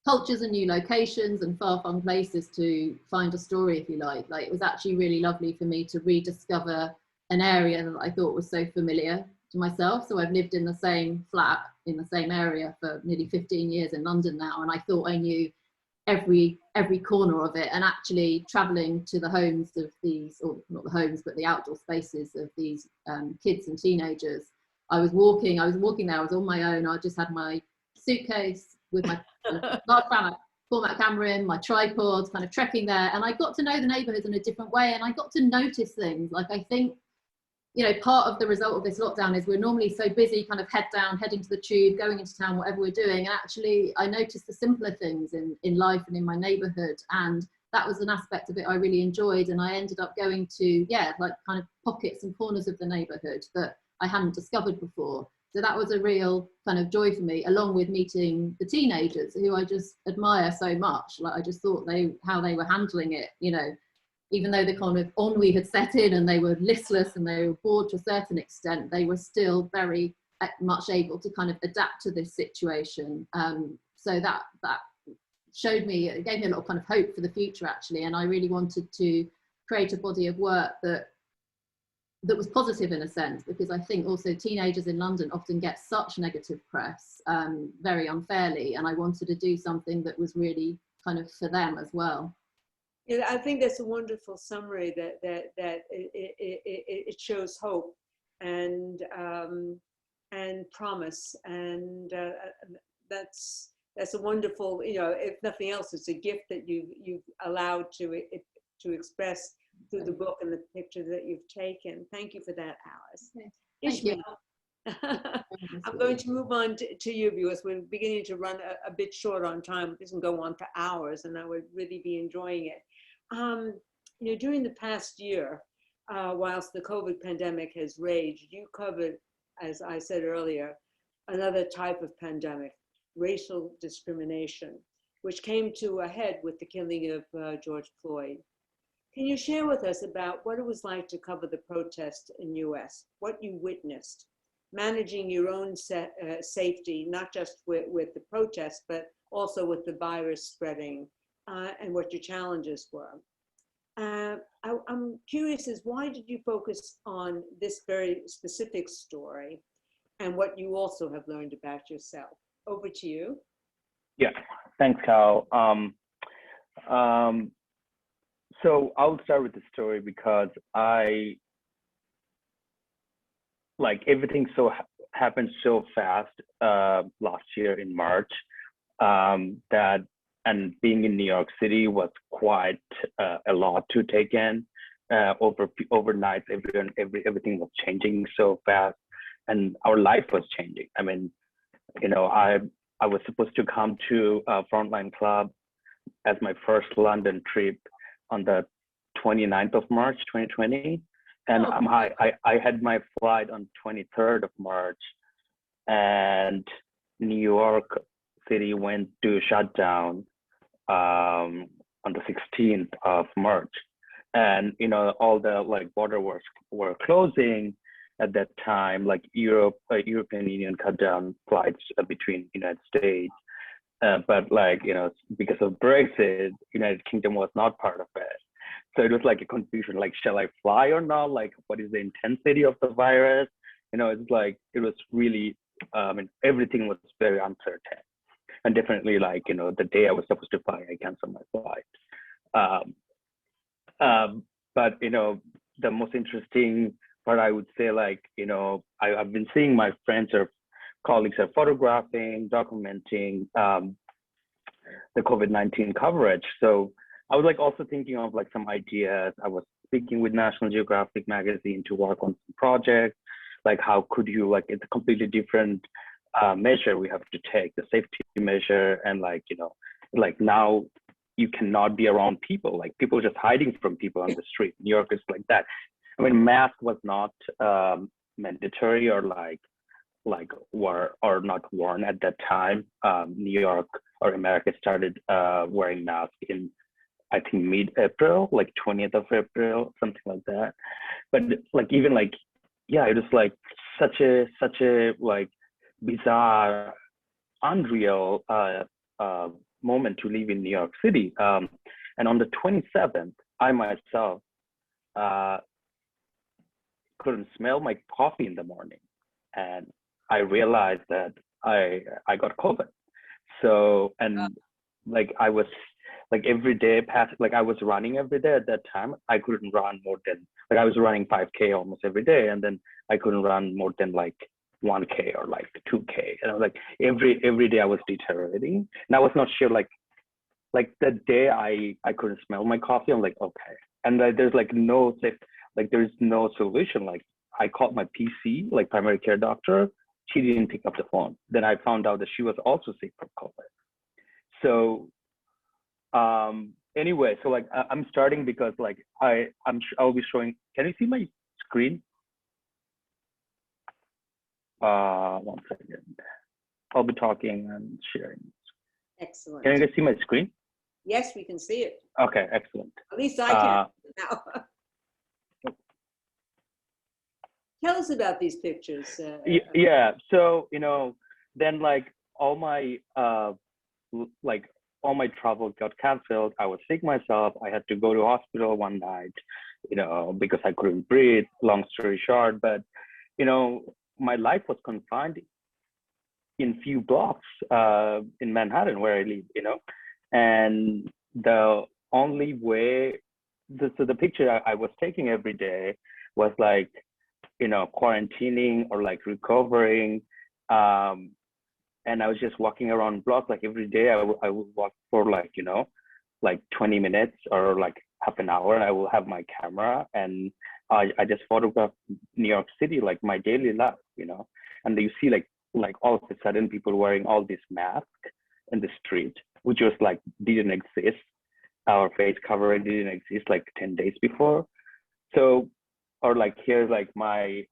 cultures and new locations and far-flung places to find a story, if you like. Like, it was actually really lovely for me to rediscover an area that I thought was so familiar to myself. So I've lived in the same flat in the same area for nearly 15 years in London now, and I thought I knew every corner of it. And actually traveling to the homes of these, or not the homes, but the outdoor spaces of these kids and teenagers, I was walking there, I was on my own. I just had my suitcase with my large format camera in, my tripod, kind of trekking there, and I got to know the neighbourhoods in a different way, and I got to notice things. Like, I think, part of the result of this lockdown is we're normally so busy, kind of head down, heading to the tube, going into town, whatever we're doing, and actually I noticed the simpler things in life and in my neighbourhood, and that was an aspect of it I really enjoyed. And I ended up going to like kind of pockets and corners of the neighbourhood that I hadn't discovered before. So that was a real kind of joy for me, along with meeting the teenagers who I just admire so much. Like, I just thought how they were handling it, even though the kind of ennui had set in and they were listless and they were bored to a certain extent, they were still very much able to kind of adapt to this situation. So that gave me a lot of kind of hope for the future, actually. And I really wanted to create a body of work that was positive in a sense, because I think also teenagers in London often get such negative press very unfairly, and I wanted to do something that was really kind of for them as well. Yeah, I think that's a wonderful summary, that it shows hope and promise, and that's a wonderful, if nothing else, it's a gift that you've allowed to express through the book and the picture that you've taken. Thank you for that, Alys. Okay. Ismail, I'm going to move on to you, because we're beginning to run a bit short on time. This can go on for hours, and I would really be enjoying it. during the past year, whilst the COVID pandemic has raged, you covered, as I said earlier, another type of pandemic, racial discrimination, which came to a head with the killing of George Floyd. Can you share with us about what it was like to cover the protest in US, what you witnessed, managing your own safety, not just with the protest, but also with the virus spreading, and what your challenges were? I'm curious as why did you focus on this very specific story and what you also have learned about yourself? Over to you. Yeah, thanks, Cal. So I'll start with the story because everything happened so fast last year in March that, and being in New York City was quite a lot to take in. Overnight, everything was changing so fast, and our life was changing. I mean, I was supposed to come to Frontline Club as my first London trip on the 29th of March, 2020. And I had my flight on 23rd of March, and New York City went to shut down on the 16th of March. And, all the border were closing at that time, European Union cut down flights between United States. But because of Brexit, United Kingdom was not part of it. So it was like a confusion, shall I fly or not? What is the intensity of the virus? It was really, everything was very uncertain. And definitely the day I was supposed to fly, I canceled my flight. But the most interesting part, I would say, I've been seeing my friends or colleagues are photographing, documenting the COVID-19 coverage. So I was also thinking of some ideas. I was speaking with National Geographic magazine to work on some projects. How could you, it's a completely different measure we have to take, the safety measure. And now you cannot be around people, people just hiding from people on the street. New York is like that. I mean, mask was not mandatory or or not worn at that time. New York or America started wearing masks in, I think, mid-April, 20th of April, something like that. But even yeah, it was such a bizarre, unreal moment to live in New York City. And on the 27th, I myself couldn't smell my coffee in the morning, and I realized that I got COVID. So, and I was every day past, I was running every day at that time. I couldn't run more than, I was running 5K almost every day, and then I couldn't run more than 1K or 2K. And I was every day I was deteriorating. And I was not sure, the day I couldn't smell my coffee, I'm okay. And there's no safe, there's no solution. I called my PC, primary care doctor. She didn't pick up the phone. Then I found out that she was also sick from COVID. So anyway, so I'm starting because I'll be showing, can you see my screen? 1 second. I'll be talking and sharing. Excellent. Can you guys see my screen? Yes, we can see it. Okay, excellent. At least I can now. Tell us about these pictures. Yeah, so then all my all my travel got canceled. I was sick myself. I had to go to hospital one night, because I couldn't breathe. Long story short, but my life was confined in few blocks in Manhattan where I live, and the only way, so the picture I was taking every day was quarantining or recovering. And I was just walking around blocks, every day I would walk for 20 minutes or half an hour, and I will have my camera, and I just photograph New York City, my daily life, and you see all of a sudden people wearing all these masks in the street, which was didn't exist our face covering didn't exist like 10 days before. So, or like here's like my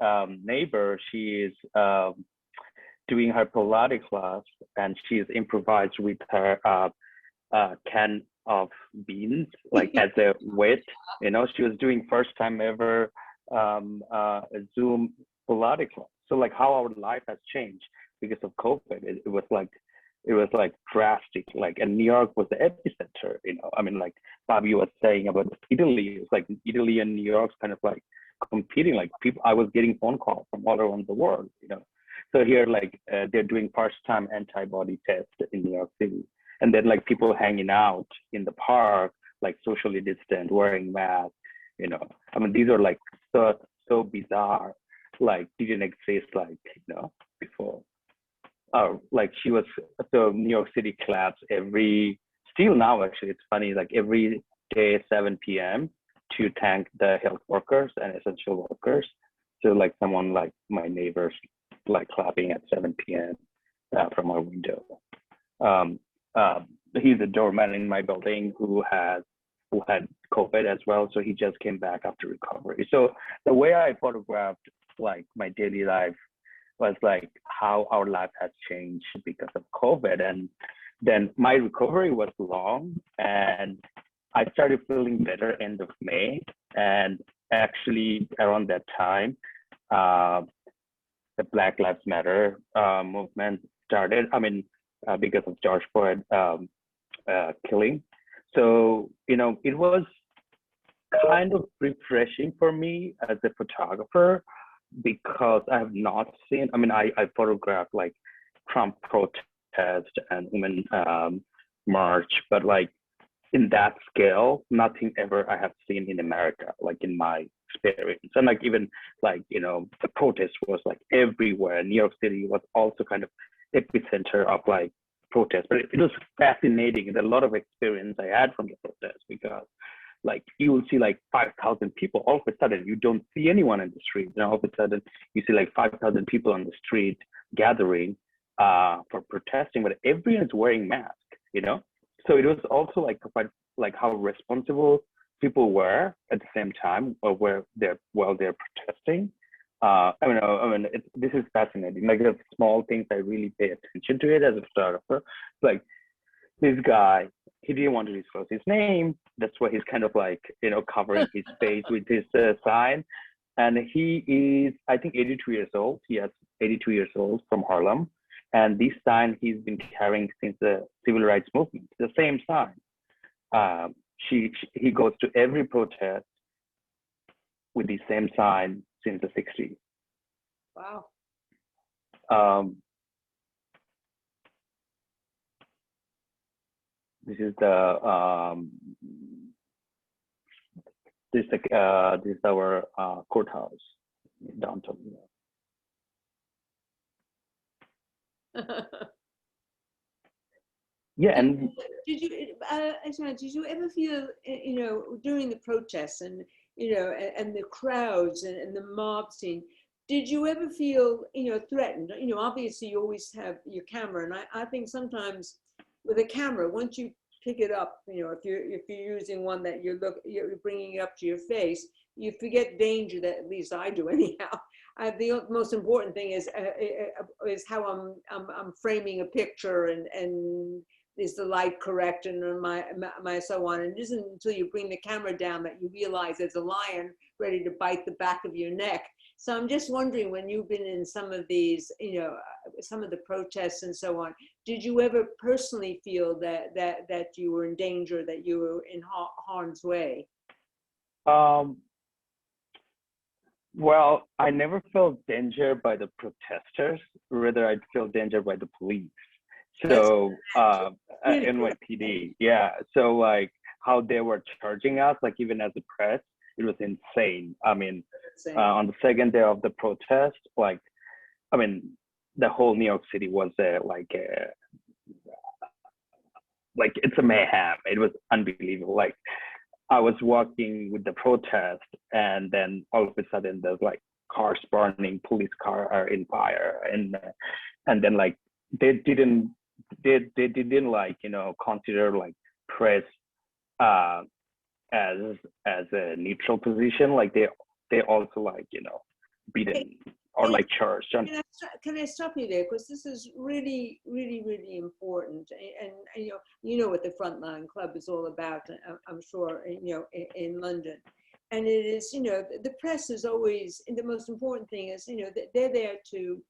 neighbor, she is doing her Pilates class, and she's improvised with her can of beans, like as a weight. You know, she was doing first time ever a Zoom Pilates class. So like how our life has changed because of COVID. It was like drastic. Like, and New York was the epicenter. You know, I mean, like Fabio was saying about Italy. It's like Italy and New York's kind of like competing. Like people, I was getting phone calls from all around the world. You know, so here like they're doing first time antibody test in New York City, and then like people hanging out in the park, like socially distant, wearing masks. You know, I mean, these are like so bizarre. Like didn't exist like before. Like she was, so New York City claps still now actually, it's funny, like every day 7 p.m. to thank the health workers and essential workers. So like someone like my neighbors like clapping at 7 p.m. From our window. He's a doorman in my building who had COVID as well. So he just came back after recovery. So the way I photographed like my daily life was like how our life has changed because of COVID. And then my recovery was long, and I started feeling better end of May. And actually around that time, the Black Lives Matter movement started. I mean, because of George Floyd killing. So, it was kind of refreshing for me as a photographer, because I have not seen, I mean, I photographed like Trump protest and women march, but like in that scale, nothing ever I have seen in America, like in my experience. And like even like, the protest was like everywhere. New York City was also kind of epicenter of like protest, but it was fascinating. And a lot of experience I had from the protest, because like you will see like 5,000 people all of a sudden. You don't see anyone in the street. All of a sudden you see like 5,000 people on the street gathering for protesting, but everyone's wearing masks. So it was also like quite like how responsible people were at the same time while they're protesting. This is fascinating. Like the small things I really pay attention to it as a photographer. Like this guy, he didn't want to disclose his name. That's why he's kind of like, covering his face with his sign. And he is, I think, 82 years old. He is 82 years old, from Harlem. And this sign he's been carrying since the civil rights movement, the same sign. He goes to every protest with the same sign since the 60s. Wow. This is the this is our courthouse in downtown New York. Yeah, and Ismail, did you ever feel, during the protests and and the crowds and the mob scene, did you ever feel, threatened? Obviously you always have your camera, and I think sometimes with a camera, once you pick it up, if you're using one that you're bringing it up to your face, you forget danger. That at least I do anyhow. The most important thing is how I'm framing a picture, and is the light correct, and my so on. And it isn't until you bring the camera down that you realize there's a lion ready to bite the back of your neck. So I'm just wondering, when you've been in some of these, some of the protests and so on, did you ever personally feel that you were in danger, that you were in harm's way? Well, I never felt danger by the protesters. Rather, I'd feel danger by the police. So NYPD, yeah. So like how they were charging us, like even as a press, it was insane. I mean, on the second day of the protest, like, I mean, the whole New York City was like it's a mayhem. It was unbelievable. Like I was walking with the protest, and then all of a sudden there's like cars burning, police car are in fire, and then like they didn't like consider like press uh, as a neutral position. Like they also like, you know, beaten or like charged. Can I stop you there? Because this is really, really, really important. And you know what the Frontline Club is all about, I'm sure, you know, in London. And it is, you know, the press is always, and the most important thing is, you know, they're there to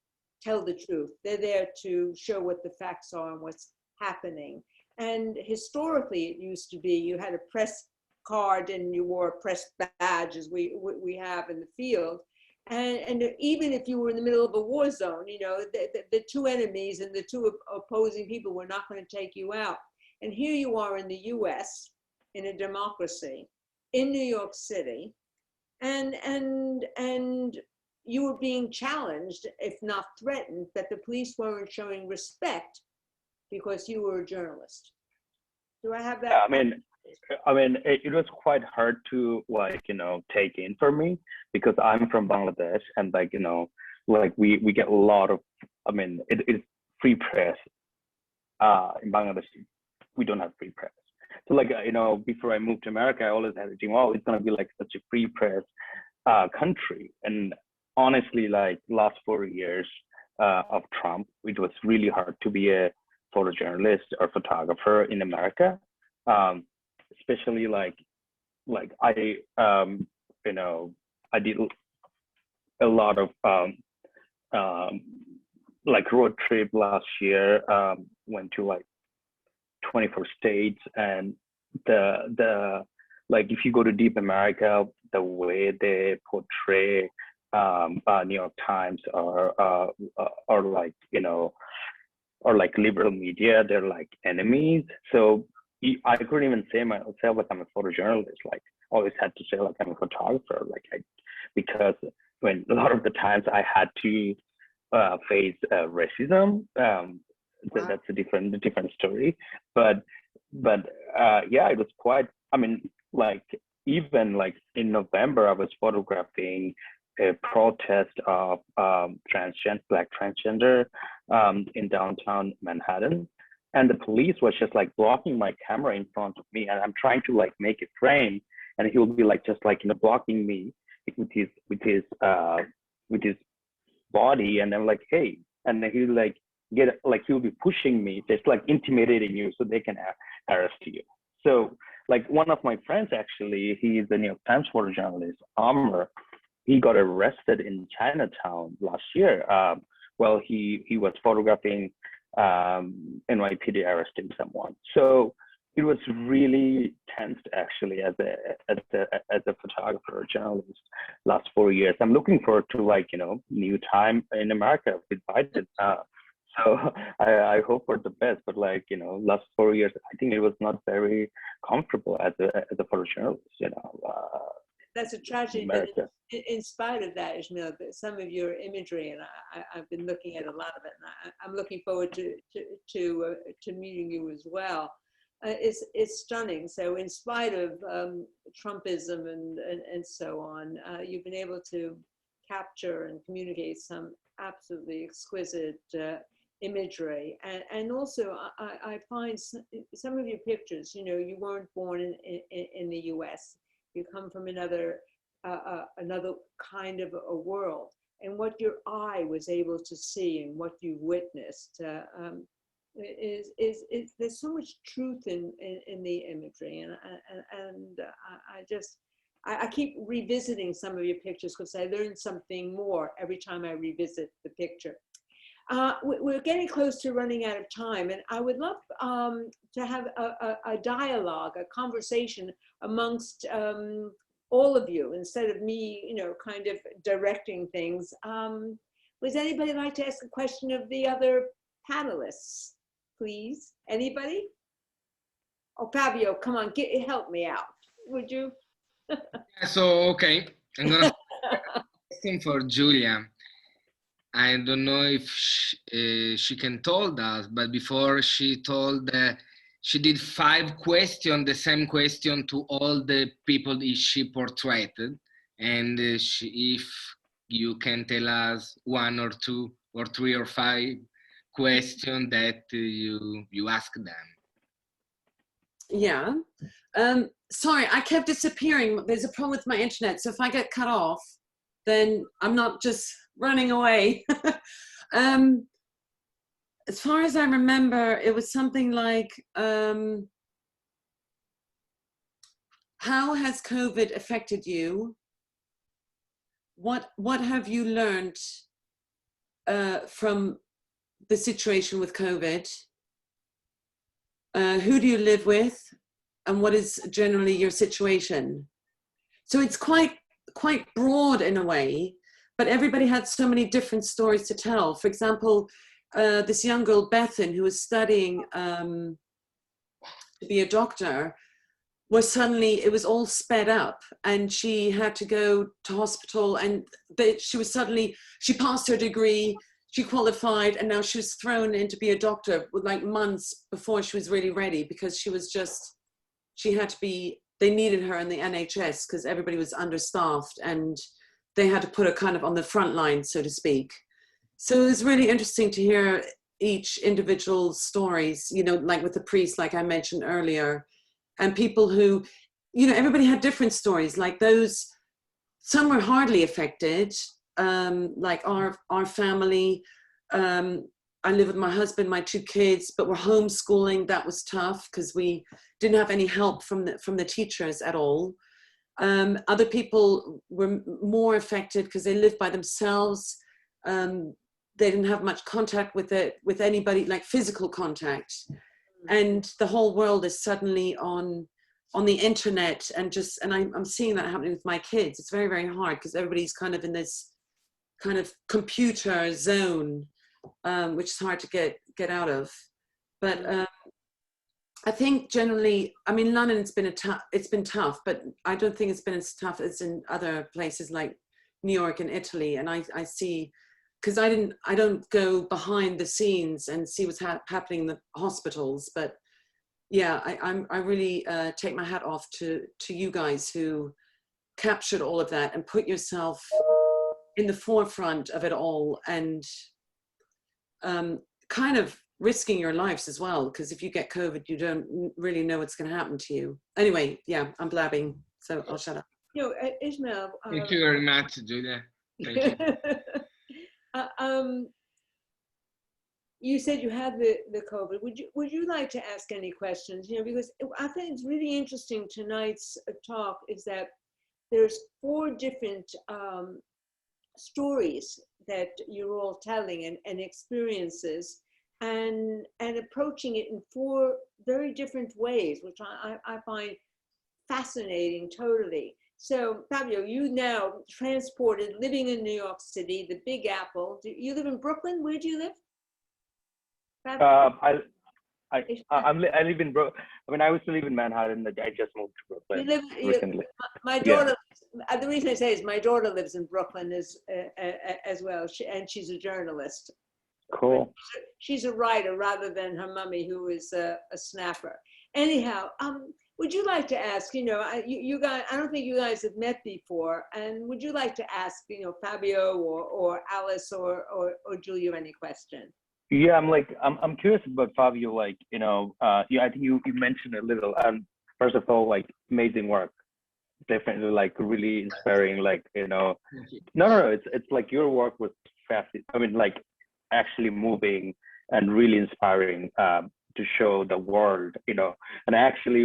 tell the truth. They're there to show what the facts are and what's happening. And historically, it used to be you had a press card and you wore a press badge, as we have in the field. And even if you were in the middle of a war zone, you know, the two enemies and the two opposing people were not going to take you out. And here you are in the US, in a democracy, in New York City, and you were being challenged, if not threatened, that the police weren't showing respect because you were a journalist. Do I have that? Yeah, I mean, it was quite hard to, like, you know, take in for me, because I'm from Bangladesh, and like, you know, like we get a lot of, I mean, it's free press. In Bangladesh, we don't have free press. So like, you know, before I moved to America, I always had a dream, oh, it's gonna be like such a free press country. And honestly, like last 4 years of Trump, it was really hard to be a photojournalist or photographer in America. Especially like I you know, I did a lot of like road trip last year, went to like 24 states, and the like if you go to deep America, the way they portray New York Times or like, you know, or like liberal media, they're like enemies. So I couldn't even say myself like I'm a photojournalist. Like always had to say like I'm a photographer. Like because when a lot of the times I had to face racism. That's a different story. But yeah, it was quite. I mean, like even like in November, I was photographing a protest of black transgender in downtown Manhattan. And the police was just like blocking my camera in front of me, and I'm trying to like make a frame, and he will be like just like, you know, blocking me with his body, and I'm like, hey, and then he'll like he'll be pushing me, just like intimidating you so they can arrest you. So like one of my friends, actually, he's a New York Times photojournalist, Amr. He got arrested in Chinatown last year. Well, he was photographing NYPD arresting someone. So it was really tense, actually, as a photographer or journalist last 4 years. I'm looking forward to, like, you know, new time in America with Biden. So I hope for the best, but like, you know, last 4 years, I think it was not very comfortable as a photojournalist, you know. That's a tragedy. But in spite of that, Ismail, some of your imagery, and I've been looking at a lot of it, and I'm looking forward to meeting you as well. It's stunning. So in spite of Trumpism and so on, you've been able to capture and communicate some absolutely exquisite imagery. And also, I find some of your pictures, you know, you weren't born in the US. You come from another kind of a world, and what your eye was able to see and what you witnessed is there's so much truth in the imagery, and I keep revisiting some of your pictures because I learn something more every time I revisit the picture. We're getting close to running out of time, and I would love to have a dialogue, a conversation amongst all of you, instead of me, you know, kind of directing things. Would anybody like to ask a question of the other panelists, please? Anybody? Oh, Fabio, come on, help me out, would you? So, okay, I'm gonna question for Julia. I don't know if she can told us, but before she told, she did 5 questions, the same question to all the people she portrayed. And if you can tell us 1 or 2 or 3 or 5 questions that you ask them. Yeah. Sorry, I kept disappearing. There's a problem with my internet, so if I get cut off, then I'm not just running away. As far as I remember, it was something like, how has COVID affected you? What have you learned from the situation with COVID? Who do you live with? And what is generally your situation? So it's quite broad in a way, but everybody had so many different stories to tell. For example, this young girl, Bethan, who was studying to be a doctor, was suddenly, it was all sped up and she had to go to hospital, and she passed her degree, she qualified, and now she was thrown in to be a doctor with like months before she was really ready, because she had to be, they needed her in the NHS because everybody was understaffed and they had to put her kind of on the front line, so to speak. So it was really interesting to hear each individual stories, you know, like with the priest, like I mentioned earlier, and people who, you know, everybody had different stories. Like those, some were hardly affected, like our family. I live with my husband, my 2 kids, but we're homeschooling. That was tough because we didn't have any help from the teachers at all. Other people were more affected because they lived by themselves. They didn't have much contact with anybody, like physical contact. And the whole world is suddenly on the internet, and I'm seeing that happening with my kids. It's very, very hard because everybody's kind of in this kind of computer zone, which is hard to get out of. But I think generally, I mean, London, it's been tough, but I don't think it's been as tough as in other places like New York and Italy. And I see, because I don't go behind the scenes and see what's happening in the hospitals, but yeah, I really take my hat off to you guys who captured all of that and put yourself in the forefront of it all, and kind of risking your lives as well, because if you get COVID, you don't really know what's going to happen to you. Anyway, yeah, I'm blabbing, so I'll shut up. You know, Ismail. Thank you very much, Julia. Thank you. You said you had the COVID. Would you like to ask any questions? You know, because I think it's really interesting. Tonight's talk is that there's 4 different stories that you're all telling, and experiences, and approaching it in 4 very different ways, which I find fascinating totally. So Fabio, you now transported, living in New York City, the Big Apple. Do you live in Brooklyn? Where do you live? I live in Brooklyn. I mean, I used to live in Manhattan. I just moved to Brooklyn recently. My daughter. Yeah. The reason I say is my daughter lives in Brooklyn as well, and she's a journalist. Cool. She's a writer rather than her mummy, who is a snapper. Anyhow, would you like to ask? You know, you guys. I don't think you guys have met before, and would you like to ask? You know, Fabio or Alys or Julia any question? Yeah, I'm curious about Fabio. Like, you know, yeah, I think you mentioned a little. First of all, like, amazing work, definitely, like, really inspiring. Like, you know, no, it's like your work was fast. I mean, like, actually moving and really inspiring to show the world. You know, and actually,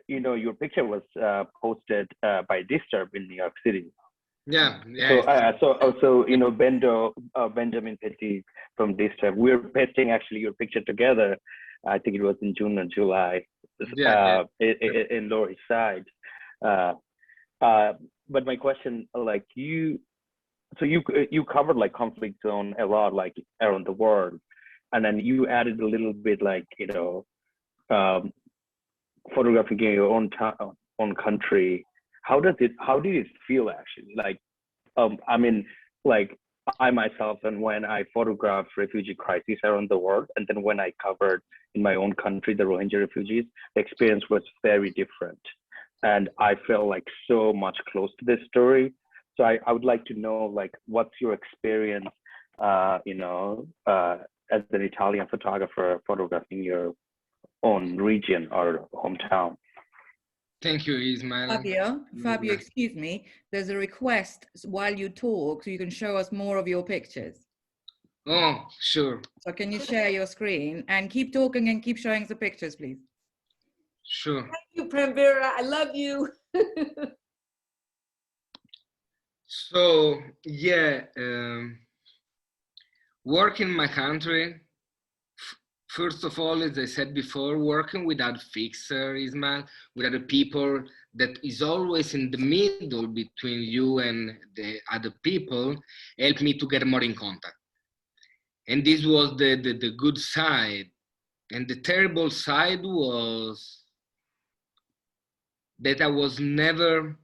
you know, your picture was posted by Disturb in New York City. Yeah. So also, you know, Benjamin Petit from Disturb, we're pasting actually your picture together. I think it was in June or July, in Lower East Side. But my question, like, you covered like conflict zone a lot, like around the world, and then you added a little bit, like, you know, photographing in your own country. How did it feel actually? Like, I mean, like, I myself, and when I photographed refugee crises around the world, and then when I covered in my own country the Rohingya refugees, the experience was very different. And I felt like so much close to this story. So I would like to know, like, what's your experience, you know, as an Italian photographer photographing your own region or hometown. Thank you, Ismail. Fabio, excuse me. There's a request while you talk, so you can show us more of your pictures. Oh, sure. So can you share your screen and keep talking and keep showing the pictures, please? Sure. Thank you, Pranvira. I love you. So, yeah, work in my country, first of all, as I said before, working without fixer, Ismail, with other people that is always in the middle between you and the other people, helped me to get more in contact. And this was the good side. And the terrible side was that I was never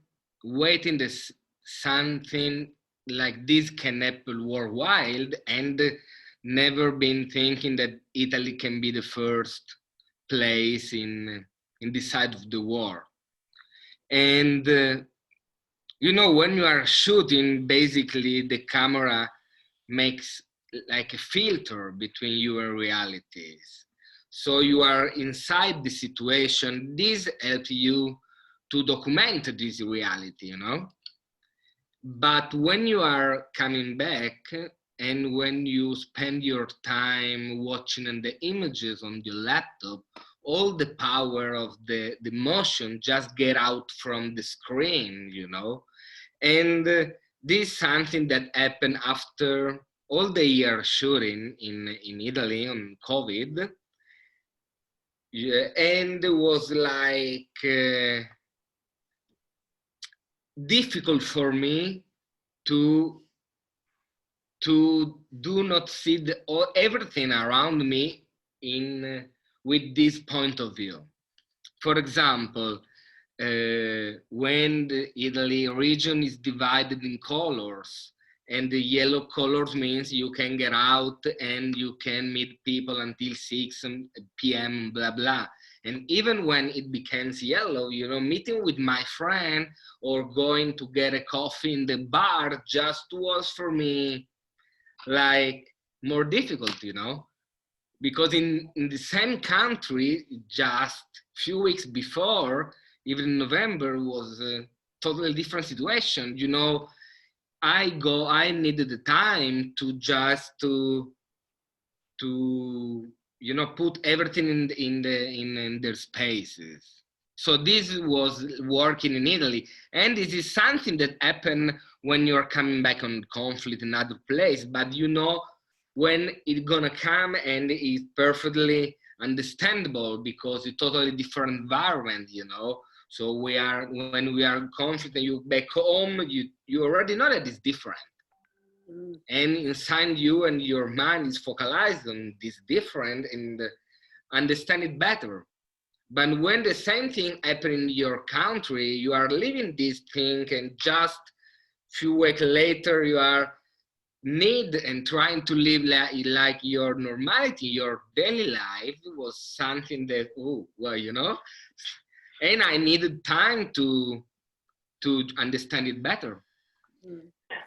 waiting this something like this can happen worldwide, and never been thinking that Italy can be the first place in this side of the war. And you know, when you are shooting, basically the camera makes like a filter between you and realities. So you are inside the situation. This helps you to document this reality, you know? But when you are coming back and when you spend your time watching the images on your laptop, all the power of the motion just get out from the screen, you know? And this is something that happened after all the year shooting in Italy on COVID. Yeah, and it was like difficult for me to do not see everything around me in with this point of view. For example, when the Italy region is divided in colors, and the yellow colors means you can get out and you can meet people until 6 p.m. blah blah. And even when it becomes yellow, you know, meeting with my friend or going to get a coffee in the bar just was for me like more difficult, you know, because in the same country, just few weeks before, even in November, was a totally different situation. You know, I needed the time to just to you know, put everything in their spaces. So this was working in Italy, and this is something that happened when you're coming back on conflict in other place. But you know when it's gonna come, and it's perfectly understandable because it's totally different environment, you know. So when we are in conflict and you back home, you already know that it's different. And inside you and your mind is focalized on this different and understand it better. But when the same thing happens in your country, you are living this thing, and just few weeks later you are need and trying to live like your normality, your daily life was something that, oh, well, you know, and I needed time to understand it better.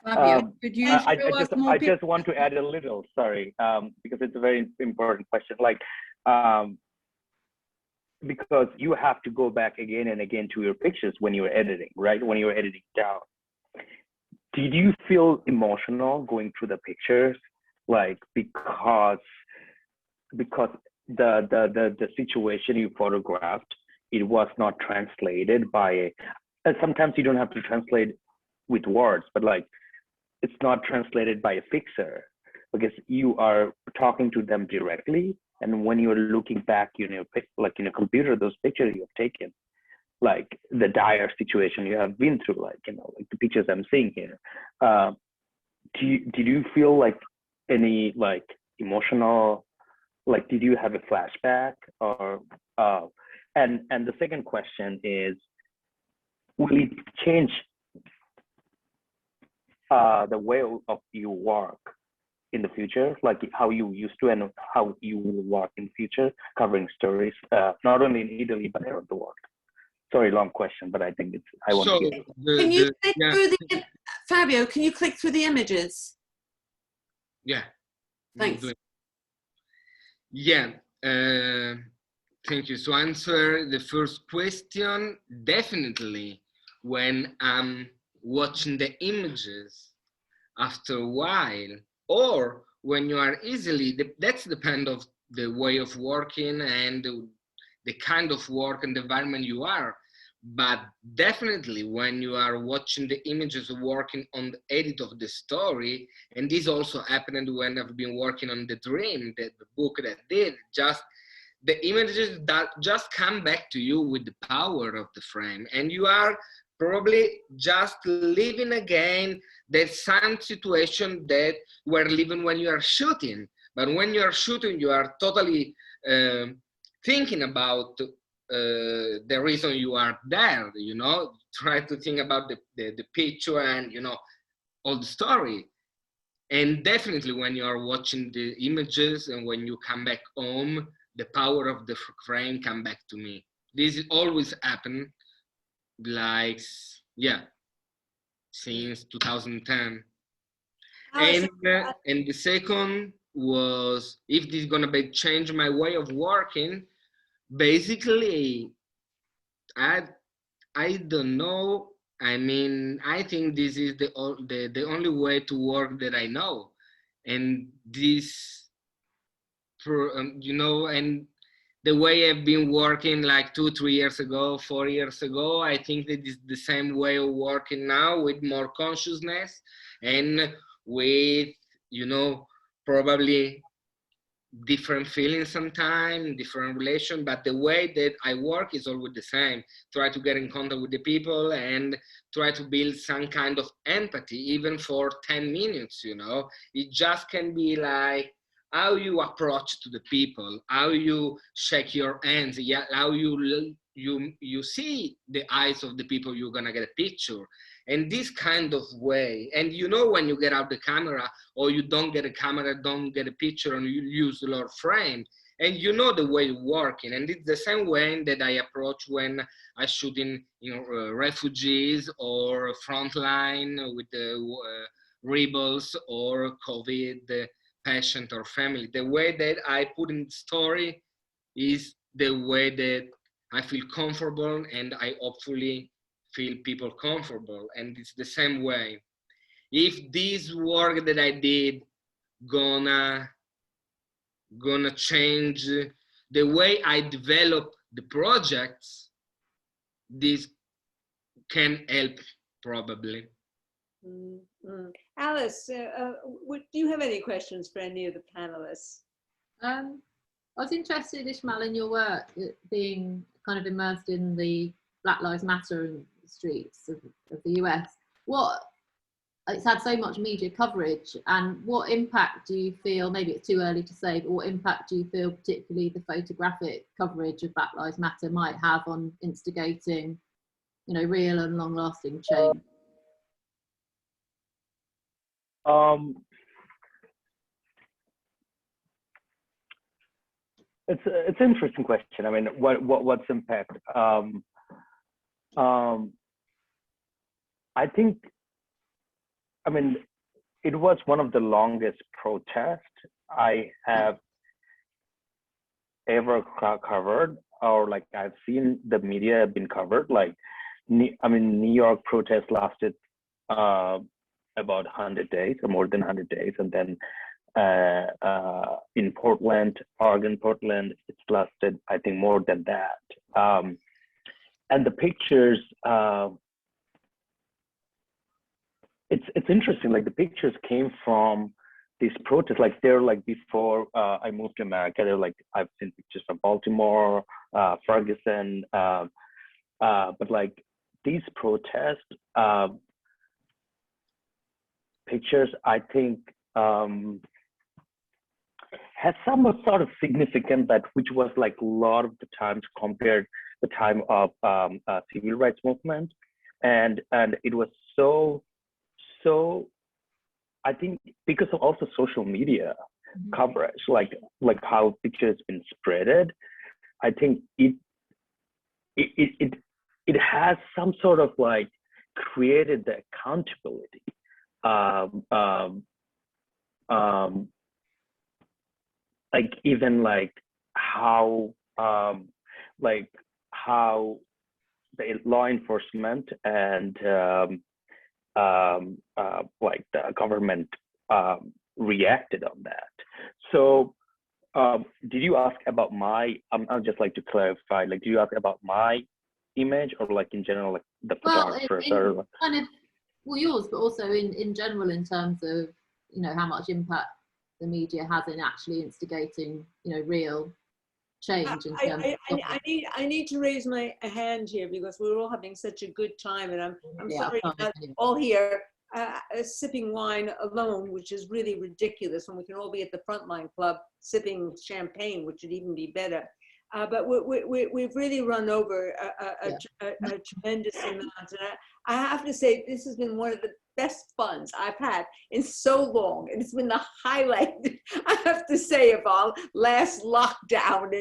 Fabio, could you show us more I just want to add a little, sorry, because it's a very important question. Like, because you have to go back again and again to your pictures when you're editing, right? When you're editing down. Did you feel emotional going through the pictures? Like, because the situation you photographed, it was not translated by, sometimes you don't have to translate with words, but like, it's not translated by a fixer, because you are talking to them directly. And when you're looking back in your, like in a computer, those pictures you have taken, like the dire situation you have been through, like, you know, like the pictures I'm seeing here. Did you feel like any like emotional, like, did you have a flashback or, and the second question is, will it change the way of you work in the future, like how you used to and how you will work in the future, covering stories, not only in Italy, but around the world? Sorry, long question, but I think it's, I want to hear it. Can you click through the, Fabio, can you click through the images? Yeah. Thanks. Yeah. Thank you. To answer the first question, definitely when I'm watching the images after a while, or when you are easily, that's depend of the way of working and the kind of work and environment you are. But definitely when you are watching the images working on the edit of the story, and this also happened when I've been working on The Dream, the book that I did, just the images that just come back to you with the power of the frame, and you are probably just living again the same situation that we're living when you are shooting. But when you are shooting, you are totally thinking about the reason you are there, you know, try to think about the picture and, you know, all the story. And definitely when you are watching the images and when you come back home, the power of the frame come back to me. This always happen, like, yeah, since 2010. Alys, And the second was, if this is gonna be change my way of working, basically, I don't know. I mean, I think this is the only way to work that I know, and this, you know, and the way I've been working like 2-3 years ago, 4 years ago, I think that is the same way of working now with more consciousness and with, you know, probably different feelings sometimes, different relation, but the way that I work is always the same. Try to get in contact with the people and try to build some kind of empathy, even for 10 minutes, you know. It just can be like how you approach to the people, how you shake your hands, yeah, how you see the eyes of the people you're gonna get a picture. And this kind of way, and you know when you get out the camera or you don't get a camera, don't get a picture, and you use the Lord frame, and you know the way you're working. And it's the same way that I approach when I shoot in, you know, refugees or frontline with the rebels or COVID patient or family. The way that I put in the story is the way that I feel comfortable, and I hopefully feel people comfortable. And it's the same way. If this work that I did gonna change the way I develop the projects, this can help probably. Mm-hmm. Alys, do you have any questions for any of the panelists? I was interested, Ismail, in your work, being kind of immersed in the Black Lives Matter streets of the US. It's had so much media coverage, and what impact do you feel, maybe it's too early to say, but what impact do you feel particularly the photographic coverage of Black Lives Matter might have on instigating, you know, real and long-lasting change? It's an interesting question. I mean, what's impact? I think, I mean, it was one of the longest protests I have ever covered, or like I've seen the media have been covered. Like, I mean, New York protests lasted about 100 days or more than 100 days, and then in Portland, Oregon, Portland, it's lasted, I think, more than that. And the pictures, it's interesting. Like the pictures came from these protests. Like they're like before I moved to America. They're like, I've seen pictures from Baltimore, Ferguson, but like these protest pictures, I think, has some sort of significance that which was like a lot of the times compared the time of civil rights movement, and it was so I think because of also social media coverage, like how pictures been spreaded, I think it has some sort of like created the accountability. Like even like how like how the law enforcement and like the government reacted on that. So did you ask about my, I'd just like to clarify, like, do you ask about my image or like in general, like the photographers? Well, kind of, well, yours, but also in general in terms of, you know, how much impact the media has in actually instigating, you know, real change in terms I need to raise my hand here because we're all having such a good time, and I'm sorry not all here sipping wine alone, which is really ridiculous when we can all be at the Frontline Club sipping champagne, which would even be better. But we've really run over a tremendous amount. And I have to say, this has been one of the best funs I've had in so long. And it's been the highlight, I have to say, of our last lockdown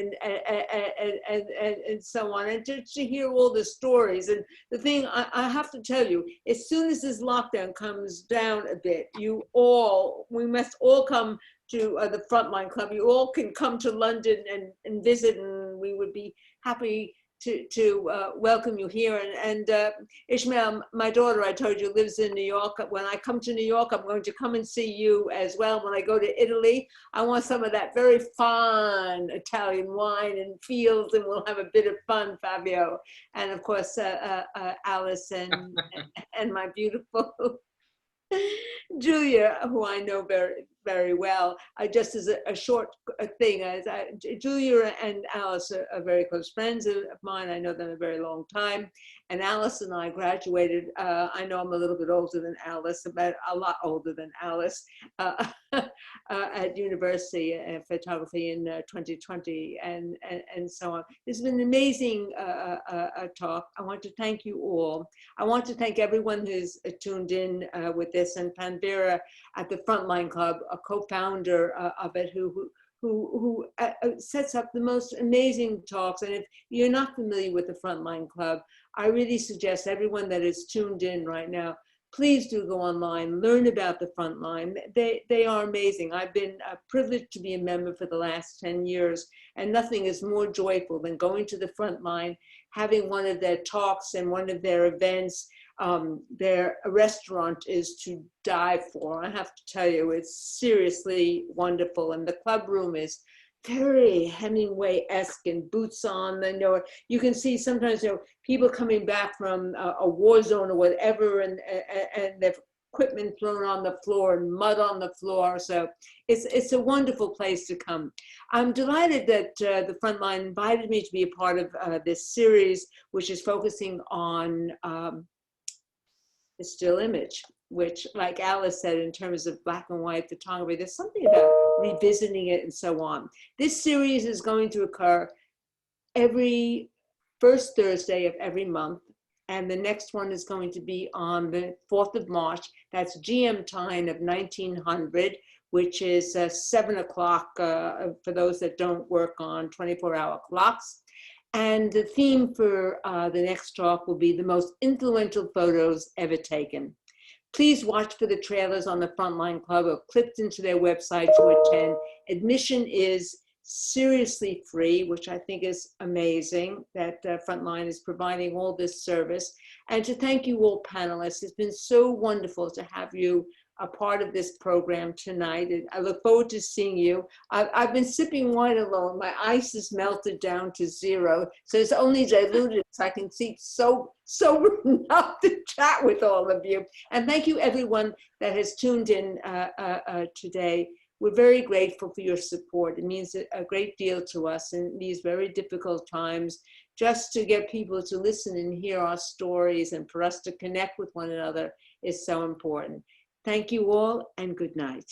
and so on. And to hear all the stories. And the thing I have to tell you, as soon as this lockdown comes down a bit, we must all come to the Frontline Club. You all can come to London and visit, and we would be happy to welcome you here. And Ismail, my daughter, I told you, lives in New York. When I come to New York, I'm going to come and see you as well. When I go to Italy, I want some of that very fine Italian wine and fields, and we'll have a bit of fun, Fabio. And of course, Alys and my beautiful Julia, who I know very, very well. Just as a short thing, Julia and Alys are very close friends of mine. I know them a very long time. And Alys and I graduated, I know I'm a little bit older than Alys, but a lot older than Alys, at university in photography in 2020 and so on. This has been an amazing talk. I want to thank you all. I want to thank everyone who's tuned in with this, and Panvera at the Frontline Club, a co-founder of it, who sets up the most amazing talks. And if you're not familiar with the Frontline Club, I really suggest everyone that is tuned in right now, please do go online, learn about the Frontline. They are amazing. I've been privileged to be a member for the last 10 years, and nothing is more joyful than going to the Frontline, having one of their talks and one of their events. Their restaurant is to die for. I have to tell you, it's seriously wonderful. And the club room is very Hemingway-esque and boots on. You can see sometimes, people coming back from a war zone or whatever, and their equipment thrown on the floor and mud on the floor. So it's a wonderful place to come. I'm delighted that the Frontline invited me to be a part of this series, which is focusing on the still image, which, like Alys said, in terms of black and white photography, there's something about revisiting it and so on. This series is going to occur every first Thursday of every month, and the next one is going to be on the 4th of March. That's GM time of 1900, which is 7 o'clock for those that don't work on 24-hour clocks. And the theme for the next talk will be the most influential photos ever taken. Please watch for the trailers on the Frontline Club or clicked into their website to attend. Admission is seriously free, which I think is amazing that Frontline is providing all this service. And to thank you all panelists. It's been so wonderful to have you a part of this program tonight. And I look forward to seeing you. I've been sipping wine alone. My ice is melted down to 0. So it's only diluted so I can see so enough to chat with all of you. And thank you everyone that has tuned in today. We're very grateful for your support. It means a great deal to us in these very difficult times, just to get people to listen and hear our stories and for us to connect with one another is so important. Thank you all, and good night.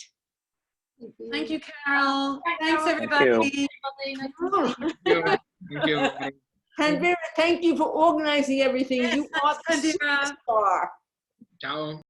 Thank you, Carol. Thanks, everybody. Thank you. Panvera, thank you for organizing everything. Yes, you are the superstar. Ciao.